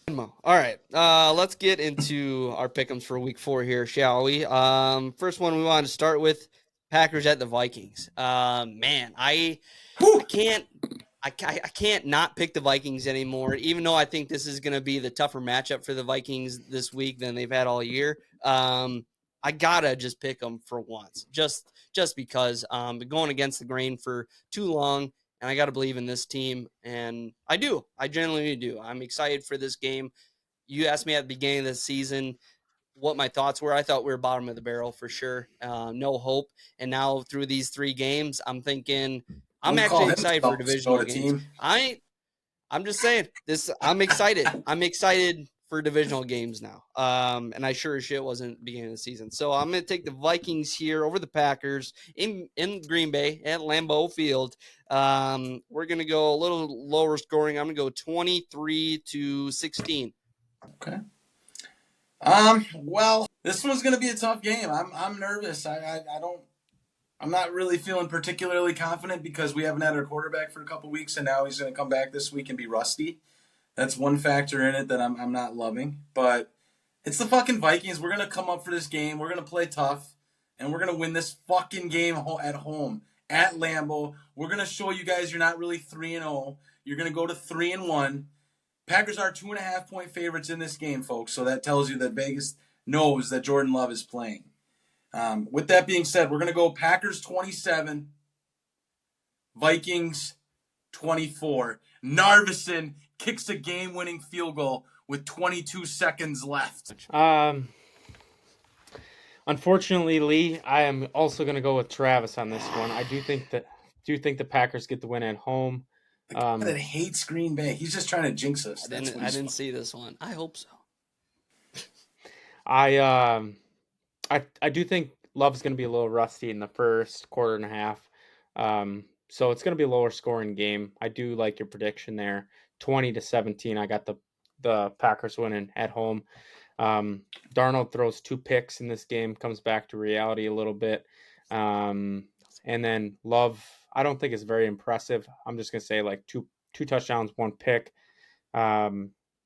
All right, let's get into our pick'ems for Week 4 here, shall we? First one we wanted to start with Packers at the Vikings. Man, I can't not pick the Vikings anymore, even though I think this is going to be the tougher matchup for the Vikings this week than they've had all year. I gotta just pick them for once, just because been going against the grain for too long, and I gotta believe in this team, and I do. I genuinely do. I'm excited for this game. You asked me at the beginning of the season what my thoughts were. I thought we were bottom of the barrel for sure, no hope. And now through these 3 games, I'm thinking I'm actually excited for divisional games. I'm just saying this. I'm excited. I'm excited for divisional games now. And I sure as shit wasn't at the beginning of the season. So I'm going to take the Vikings here over the Packers in Green Bay at Lambeau Field. We're going to go a little lower scoring. I'm going to go 23-16. Okay. Well, this one's going to be a tough game. I'm nervous. I'm not really feeling particularly confident because we haven't had our quarterback for a couple weeks, and now he's going to come back this week and be rusty. That's one factor in it that I'm not loving. But it's the fucking Vikings. We're going to come up for this game. We're going to play tough, and we're going to win this fucking game at home at Lambeau. We're going to show you guys you're not really 3-0. You're going to go to 3-1. Packers are 2.5-point favorites in this game, folks. So that tells you that Vegas knows that Jordan Love is playing. With that being said, we're going to go Packers 27, Vikings 24. Narvison kicks a game-winning field goal with 22 seconds left. Unfortunately, Lee, I am also going to go with Travis on this one. I do think the Packers get the win at home. The guy that hates Green Bay. He's just trying to jinx us. I didn't see this one. I hope so. I do think Love's going to be a little rusty in the first quarter and a half. So it's going to be a lower scoring game. I do like your prediction there. 20-17. I got the Packers winning at home. Darnold throws 2 picks in this game, comes back to reality a little bit. And then Love, I don't think is very impressive. I'm just going to say like two touchdowns, 1 pick. But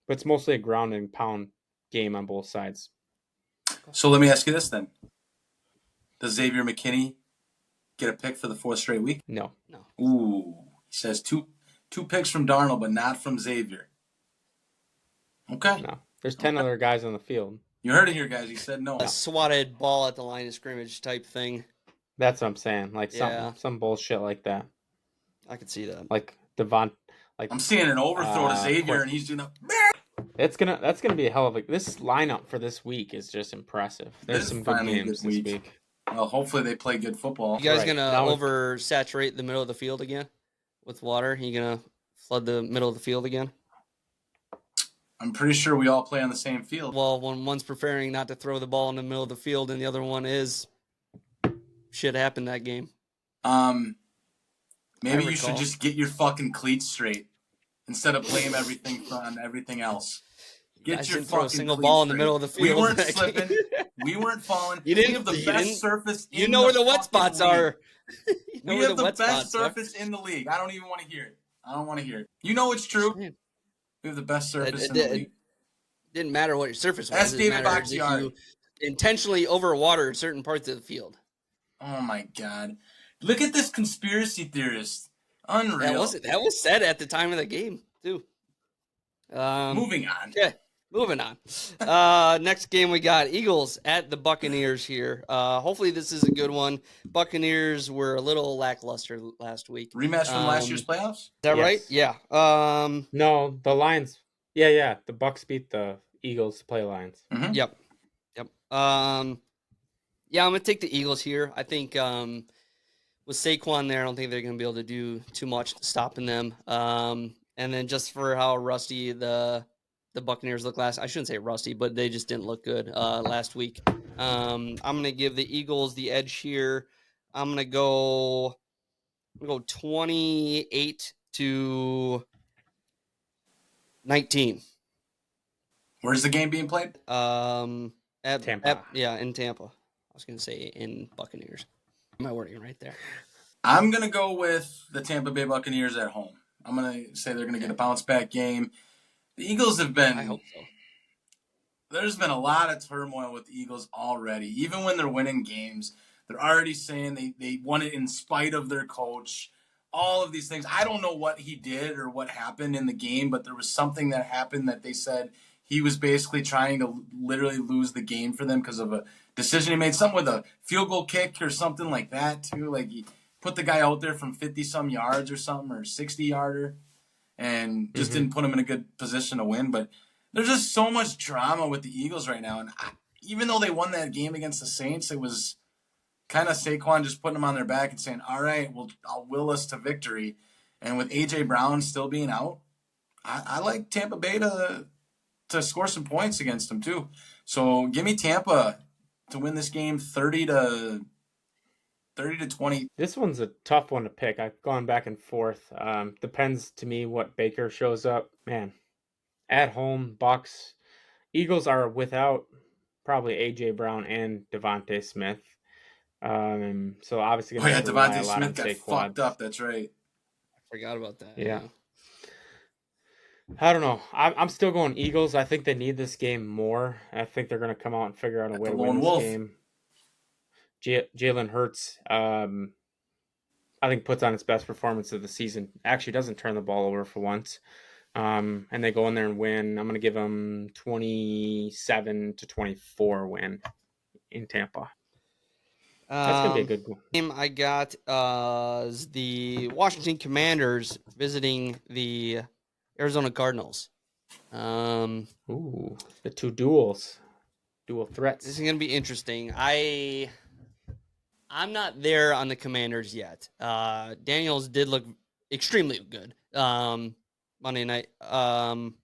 it's mostly a ground and pound game on both sides. So let me ask you this then. Does Xavier McKinney get a pick for the 4th straight week? No. Ooh. He says two picks from Darnold, but not from Xavier. Okay. No. There's 10 other guys on the field. You heard it here, guys. He said no. A swatted ball at the line of scrimmage type thing. That's what I'm saying. Like some bullshit like that. I could see that. Like Devon. Like I'm seeing an overthrow to Xavier, and he's doing a. That's gonna be a hell of a. This lineup for this week is just impressive. There's some good games this week. Well, hopefully they play good football. You guys gonna oversaturate the middle of the field again with water? You gonna flood the middle of the field again? I'm pretty sure we all play on the same field. Well, when one's preparing not to throw the ball in the middle of the field, and the other one is, shit happened that game. Maybe you should just get your fucking cleats straight instead of blame everything on everything else. Get your fucking throw a single ball in the middle of the field. We weren't slipping. We weren't falling. We have the best surface. You know where the wet spots are. We have the best surface in the league. I don't even want to hear it. I don't want to hear it. You know it's true. We have the best surface in the league. Didn't matter what your surface was. That's David Bakhtiari. You intentionally overwatered certain parts of the field. Oh my God! Look at this conspiracy theorist. Unreal. That was said at the time of the game too. Moving on. Yeah. Moving on. Next game we got Eagles at the Buccaneers here. Hopefully this is a good one. Buccaneers were a little lackluster last week. Rematch from last year's playoffs? Is that right? Yeah. No, the Lions. Yeah. The Bucks beat the Eagles to play Lions. Mm-hmm. Yep. I'm gonna take the Eagles here. I think with Saquon there, I don't think they're gonna be able to do too much stopping them. And then just for how rusty the Buccaneers look I shouldn't say rusty, but they just didn't look good last week. I'm gonna give the Eagles the edge here. I'm gonna go 28-19. Where's the game being played? At Tampa. In Tampa. I was gonna say in Buccaneers. My wording right there. I'm gonna go with the Tampa Bay Buccaneers at home. I'm gonna say they're gonna get a bounce back game. The Eagles have been. I hope so. There's been a lot of turmoil with the Eagles already. Even when they're winning games, they're already saying they won it in spite of their coach. All of these things. I don't know what he did or what happened in the game, but there was something that happened that they said he was basically trying to literally lose the game for them because of a decision he made. Something with a field goal kick or something like that, too. Like he put the guy out there from 50-some yards or something, or 60-yarder, and just didn't put him in a good position to win. But there's just so much drama with the Eagles right now. And even though they won that game against the Saints, it was kind of Saquon just putting them on their back and saying, all right, well, I'll will us to victory. And with A.J. Brown still being out, I like Tampa Bay to score some points against them too. So give me Tampa to win this game 30-20. This one's a tough one to pick. I've gone back and forth. Depends to me what Baker shows up. Man, at home, Bucks. Eagles are without probably A.J. Brown and Devontae Smith. So obviously going to Devontae Smith got fucked up. That's right. I forgot about that. Yeah. I don't know. I'm still going Eagles. I think they need this game more. I think they're going to come out and figure out a way to win this game. Jalen Hurts, I think, puts on its best performance of the season. Actually doesn't turn the ball over for once. And they go in there and win. I'm going to give them 27-24 win in Tampa. That's going to be a good game. I got the Washington Commanders visiting the Arizona Cardinals. The two dual threats. This is going to be interesting. I'm not there on the Commanders yet. Daniels did look extremely good Monday night. I'm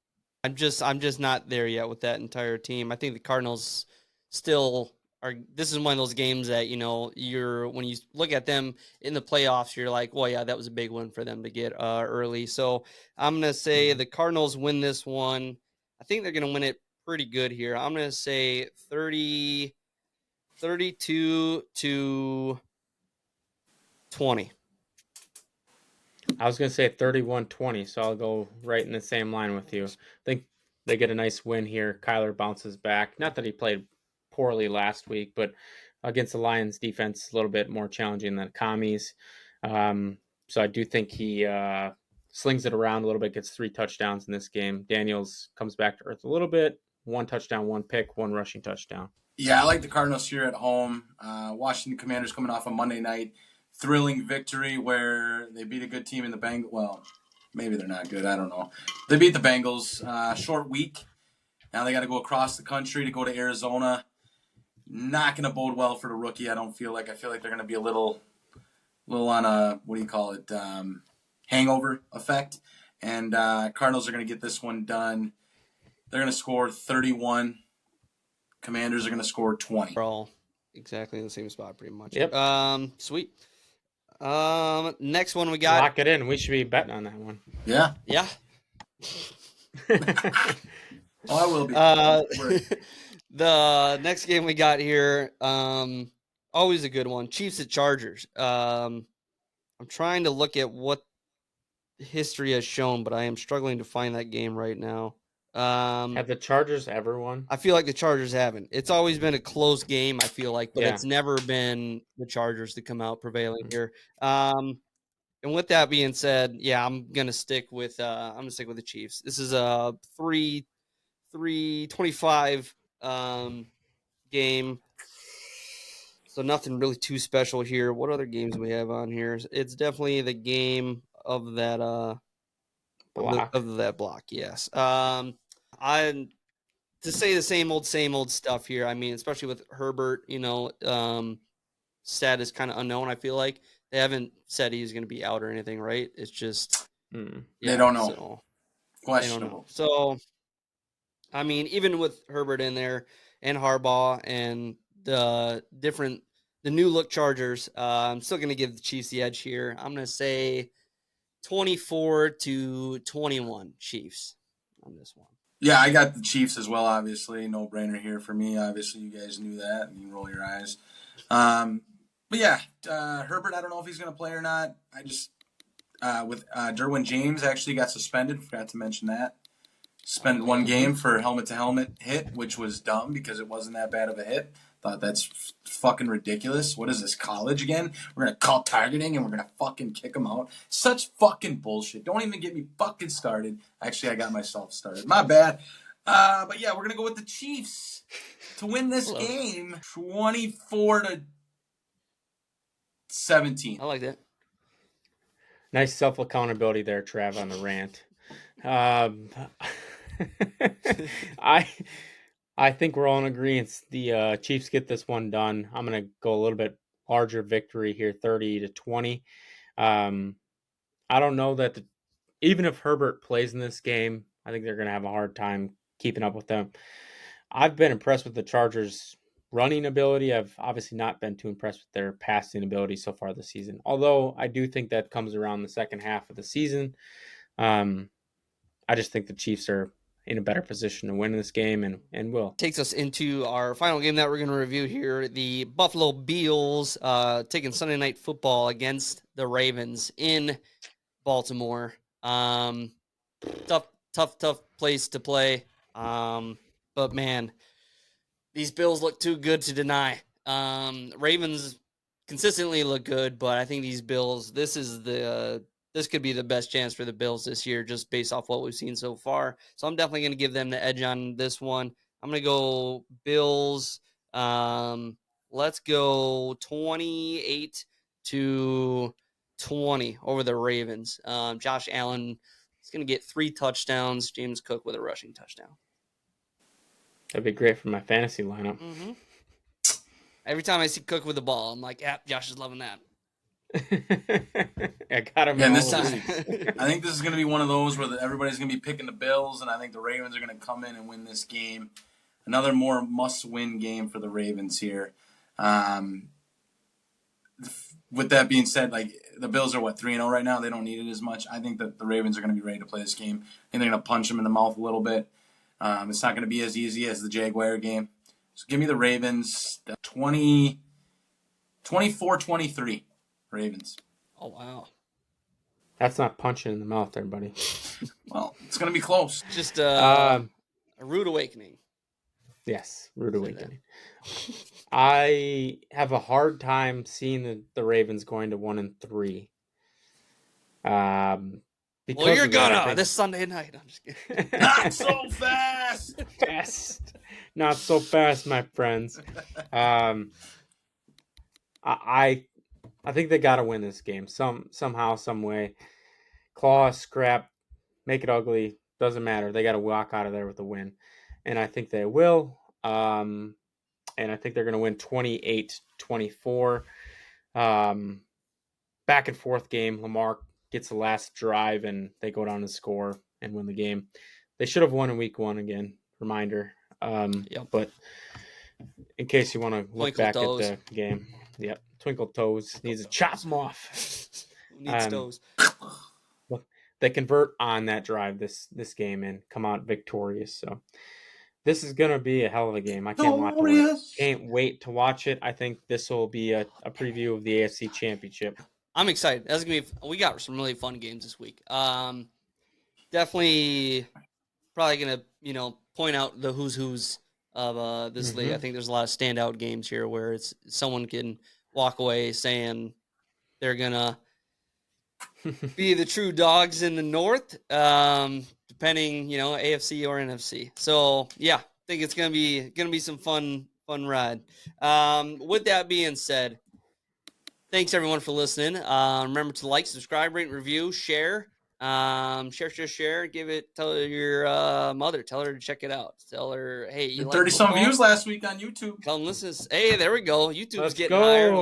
just not there yet with that entire team. I think the Cardinals still are. This is one of those games that, you know, when you look at them in the playoffs, you're like, well, yeah, that was a big one for them to get early. So I'm going to say the Cardinals win this one. I think they're going to win it pretty good here. I'm going to say 32-20. I was going to say 31-20, so I'll go right in the same line with you. I think they get a nice win here. Kyler bounces back. Not that he played poorly last week, but against the Lions defense, a little bit more challenging than Commies. So I do think he slings it around a little bit, gets 3 touchdowns in this game. Daniels comes back to earth a little bit. 1 touchdown, 1 pick, 1 rushing touchdown. Yeah, I like the Cardinals here at home. Washington Commanders coming off a Monday night thrilling victory where they beat a good team in the Bengals. Well, maybe they're not good. I don't know. They beat the Bengals. Short week. Now they got to go across the country to go to Arizona. Not going to bode well for the rookie, I don't feel like. I feel like they're going to be a little on a, hangover effect. And Cardinals are going to get this one done. They're going to score 31. Commanders are going to score 20. We're all exactly in the same spot, pretty much. Yep. Sweet. Next one we got. Lock it in. We should be betting on that one. Yeah. Yeah. I will be. The next game we got here, always a good one. Chiefs at Chargers. I'm trying to look at what history has shown, but I am struggling to find that game right now. Have the Chargers ever won? I feel like the Chargers haven't. It's always been a close game, I feel like, but it's never been the Chargers to come out prevailing here. And with that being said, yeah, I'm gonna stick with the Chiefs. This is a 3:25 game. So nothing really too special here. What other games we have on here? It's definitely the game of that Block. of that block. Yes. I to say the same old stuff here. I mean, especially with Herbert, status kind of unknown. I feel like they haven't said he's going to be out or anything, right? It's just they don't know. So, questionable. They don't know. So, I mean, even with Herbert in there and Harbaugh and the new look Chargers, I'm still going to give the Chiefs the edge here. I'm going to say 24-21 Chiefs on this one. Yeah, I got the Chiefs as well, obviously. No brainer here for me. Obviously, you guys knew that. You can roll your eyes. But yeah, Herbert, I don't know if he's going to play or not. I just, with Derwin James actually got suspended. Forgot to mention that. Suspended one game for helmet-to-helmet hit, which was dumb because it wasn't that bad of a hit. Thought that's fucking ridiculous. What is this, college again? We're going to call targeting and we're going to fucking kick him out. Such fucking bullshit. Don't even get me fucking started. Actually, I got myself started. My bad. But yeah, we're going to go with the Chiefs to win this game 24-17. I like that. Nice self-accountability there, Trav, on the rant. I think we're all in agreement. The Chiefs get this one done. I'm going to go a little bit larger victory here, 30-20. I don't know that even if Herbert plays in this game, I think they're going to have a hard time keeping up with them. I've been impressed with the Chargers' running ability. I've obviously not been too impressed with their passing ability so far this season, although I do think that comes around the second half of the season. I just think the Chiefs are in a better position to win this game and will. Takes us into our final game that we're going to review here. The Buffalo Bills taking Sunday Night Football against the Ravens in Baltimore. Tough place to play. But man, these Bills look too good to deny. Ravens consistently look good, but I think these Bills, this could be the best chance for the Bills this year, just based off what we've seen so far. So I'm definitely going to give them the edge on this one. I'm going to go Bills. Let's go 28-20 over the Ravens. Josh Allen is going to get 3 touchdowns. James Cook with a rushing touchdown. That'd be great for my fantasy lineup. Mm-hmm. Every time I see Cook with the ball, I'm like, yeah, Josh is loving that. I got him. Yeah, and this time, I think this is going to be one of those where everybody's going to be picking the Bills, and I think the Ravens are going to come in and win this game. Another more must-win game for the Ravens here. With that being said, like the Bills are 3-0 right now. They don't need it as much. I think that the Ravens are going to be ready to play this game. I think they're going to punch them in the mouth a little bit. It's not going to be as easy as the Jaguar game. So give me the Ravens. 24-23. Ravens. Oh, wow. That's not punching in the mouth there, buddy. Well, it's going to be close. Just a rude awakening. Yes, rude awakening. I have a hard time seeing the Ravens going to 1-3. Well, you're gonna this Sunday night. I'm just kidding. Not so fast. Not so fast, my friends. I think they got to win this game somehow, some way. Claw, scrap, make it ugly. Doesn't matter. They got to walk out of there with a win, and I think they will. And I think they're going to win 28-24. Back and forth game. Lamar gets the last drive, and they go down and score and win the game. They should have won in week 1 again. Reminder. Yep. But in case you want to look back toes. at the game, yep. Twinkle Toes needs to chop them off. Needs toes. Look, they convert on that drive this game and come out victorious. So this is gonna be a hell of a game. I can't wait to watch it. I think this will be a preview of the AFC Championship. I'm excited. That's gonna be. We got some really fun games this week. Definitely, probably gonna point out the who's of this league. I think there's a lot of standout games here where it's someone can walk away saying they're gonna be the true dogs in the North, depending, AFC or NFC. So yeah, I think it's gonna be some fun ride. With that being said, thanks everyone for listening. Remember to like, subscribe, rate, review, share. Share. Tell your mother. Tell her to check it out. Tell her, hey, you like 30-some views last week on YouTube. Come listen. Hey, there we go. YouTube's getting go. higher.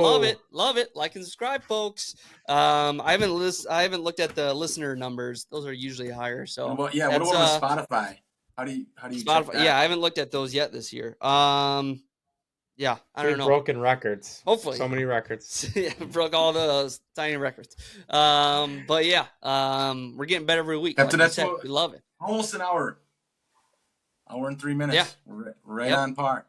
Love it. Like and subscribe, folks. I haven't looked at the listener numbers. Those are usually higher. So what about Spotify? How do you Spotify? check that? Yeah, I haven't looked at those yet this year. Yeah, I don't know. Broken records. Hopefully, so many records. Yeah, broke all those tiny records. But yeah, we're getting better every week. After like we love it. Almost an hour. Hour and 3 minutes. Yeah, we're right on par.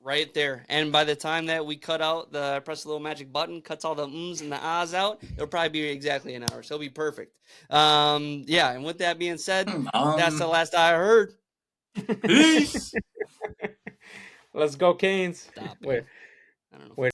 Right there. And by the time that we press the little magic button, cuts all the ums and the ahs out, it'll probably be exactly an hour. So it'll be perfect. Yeah. And with that being said, that's the last I heard. Peace. Let's go, Canes. Stop, Wait. I don't know. Wait.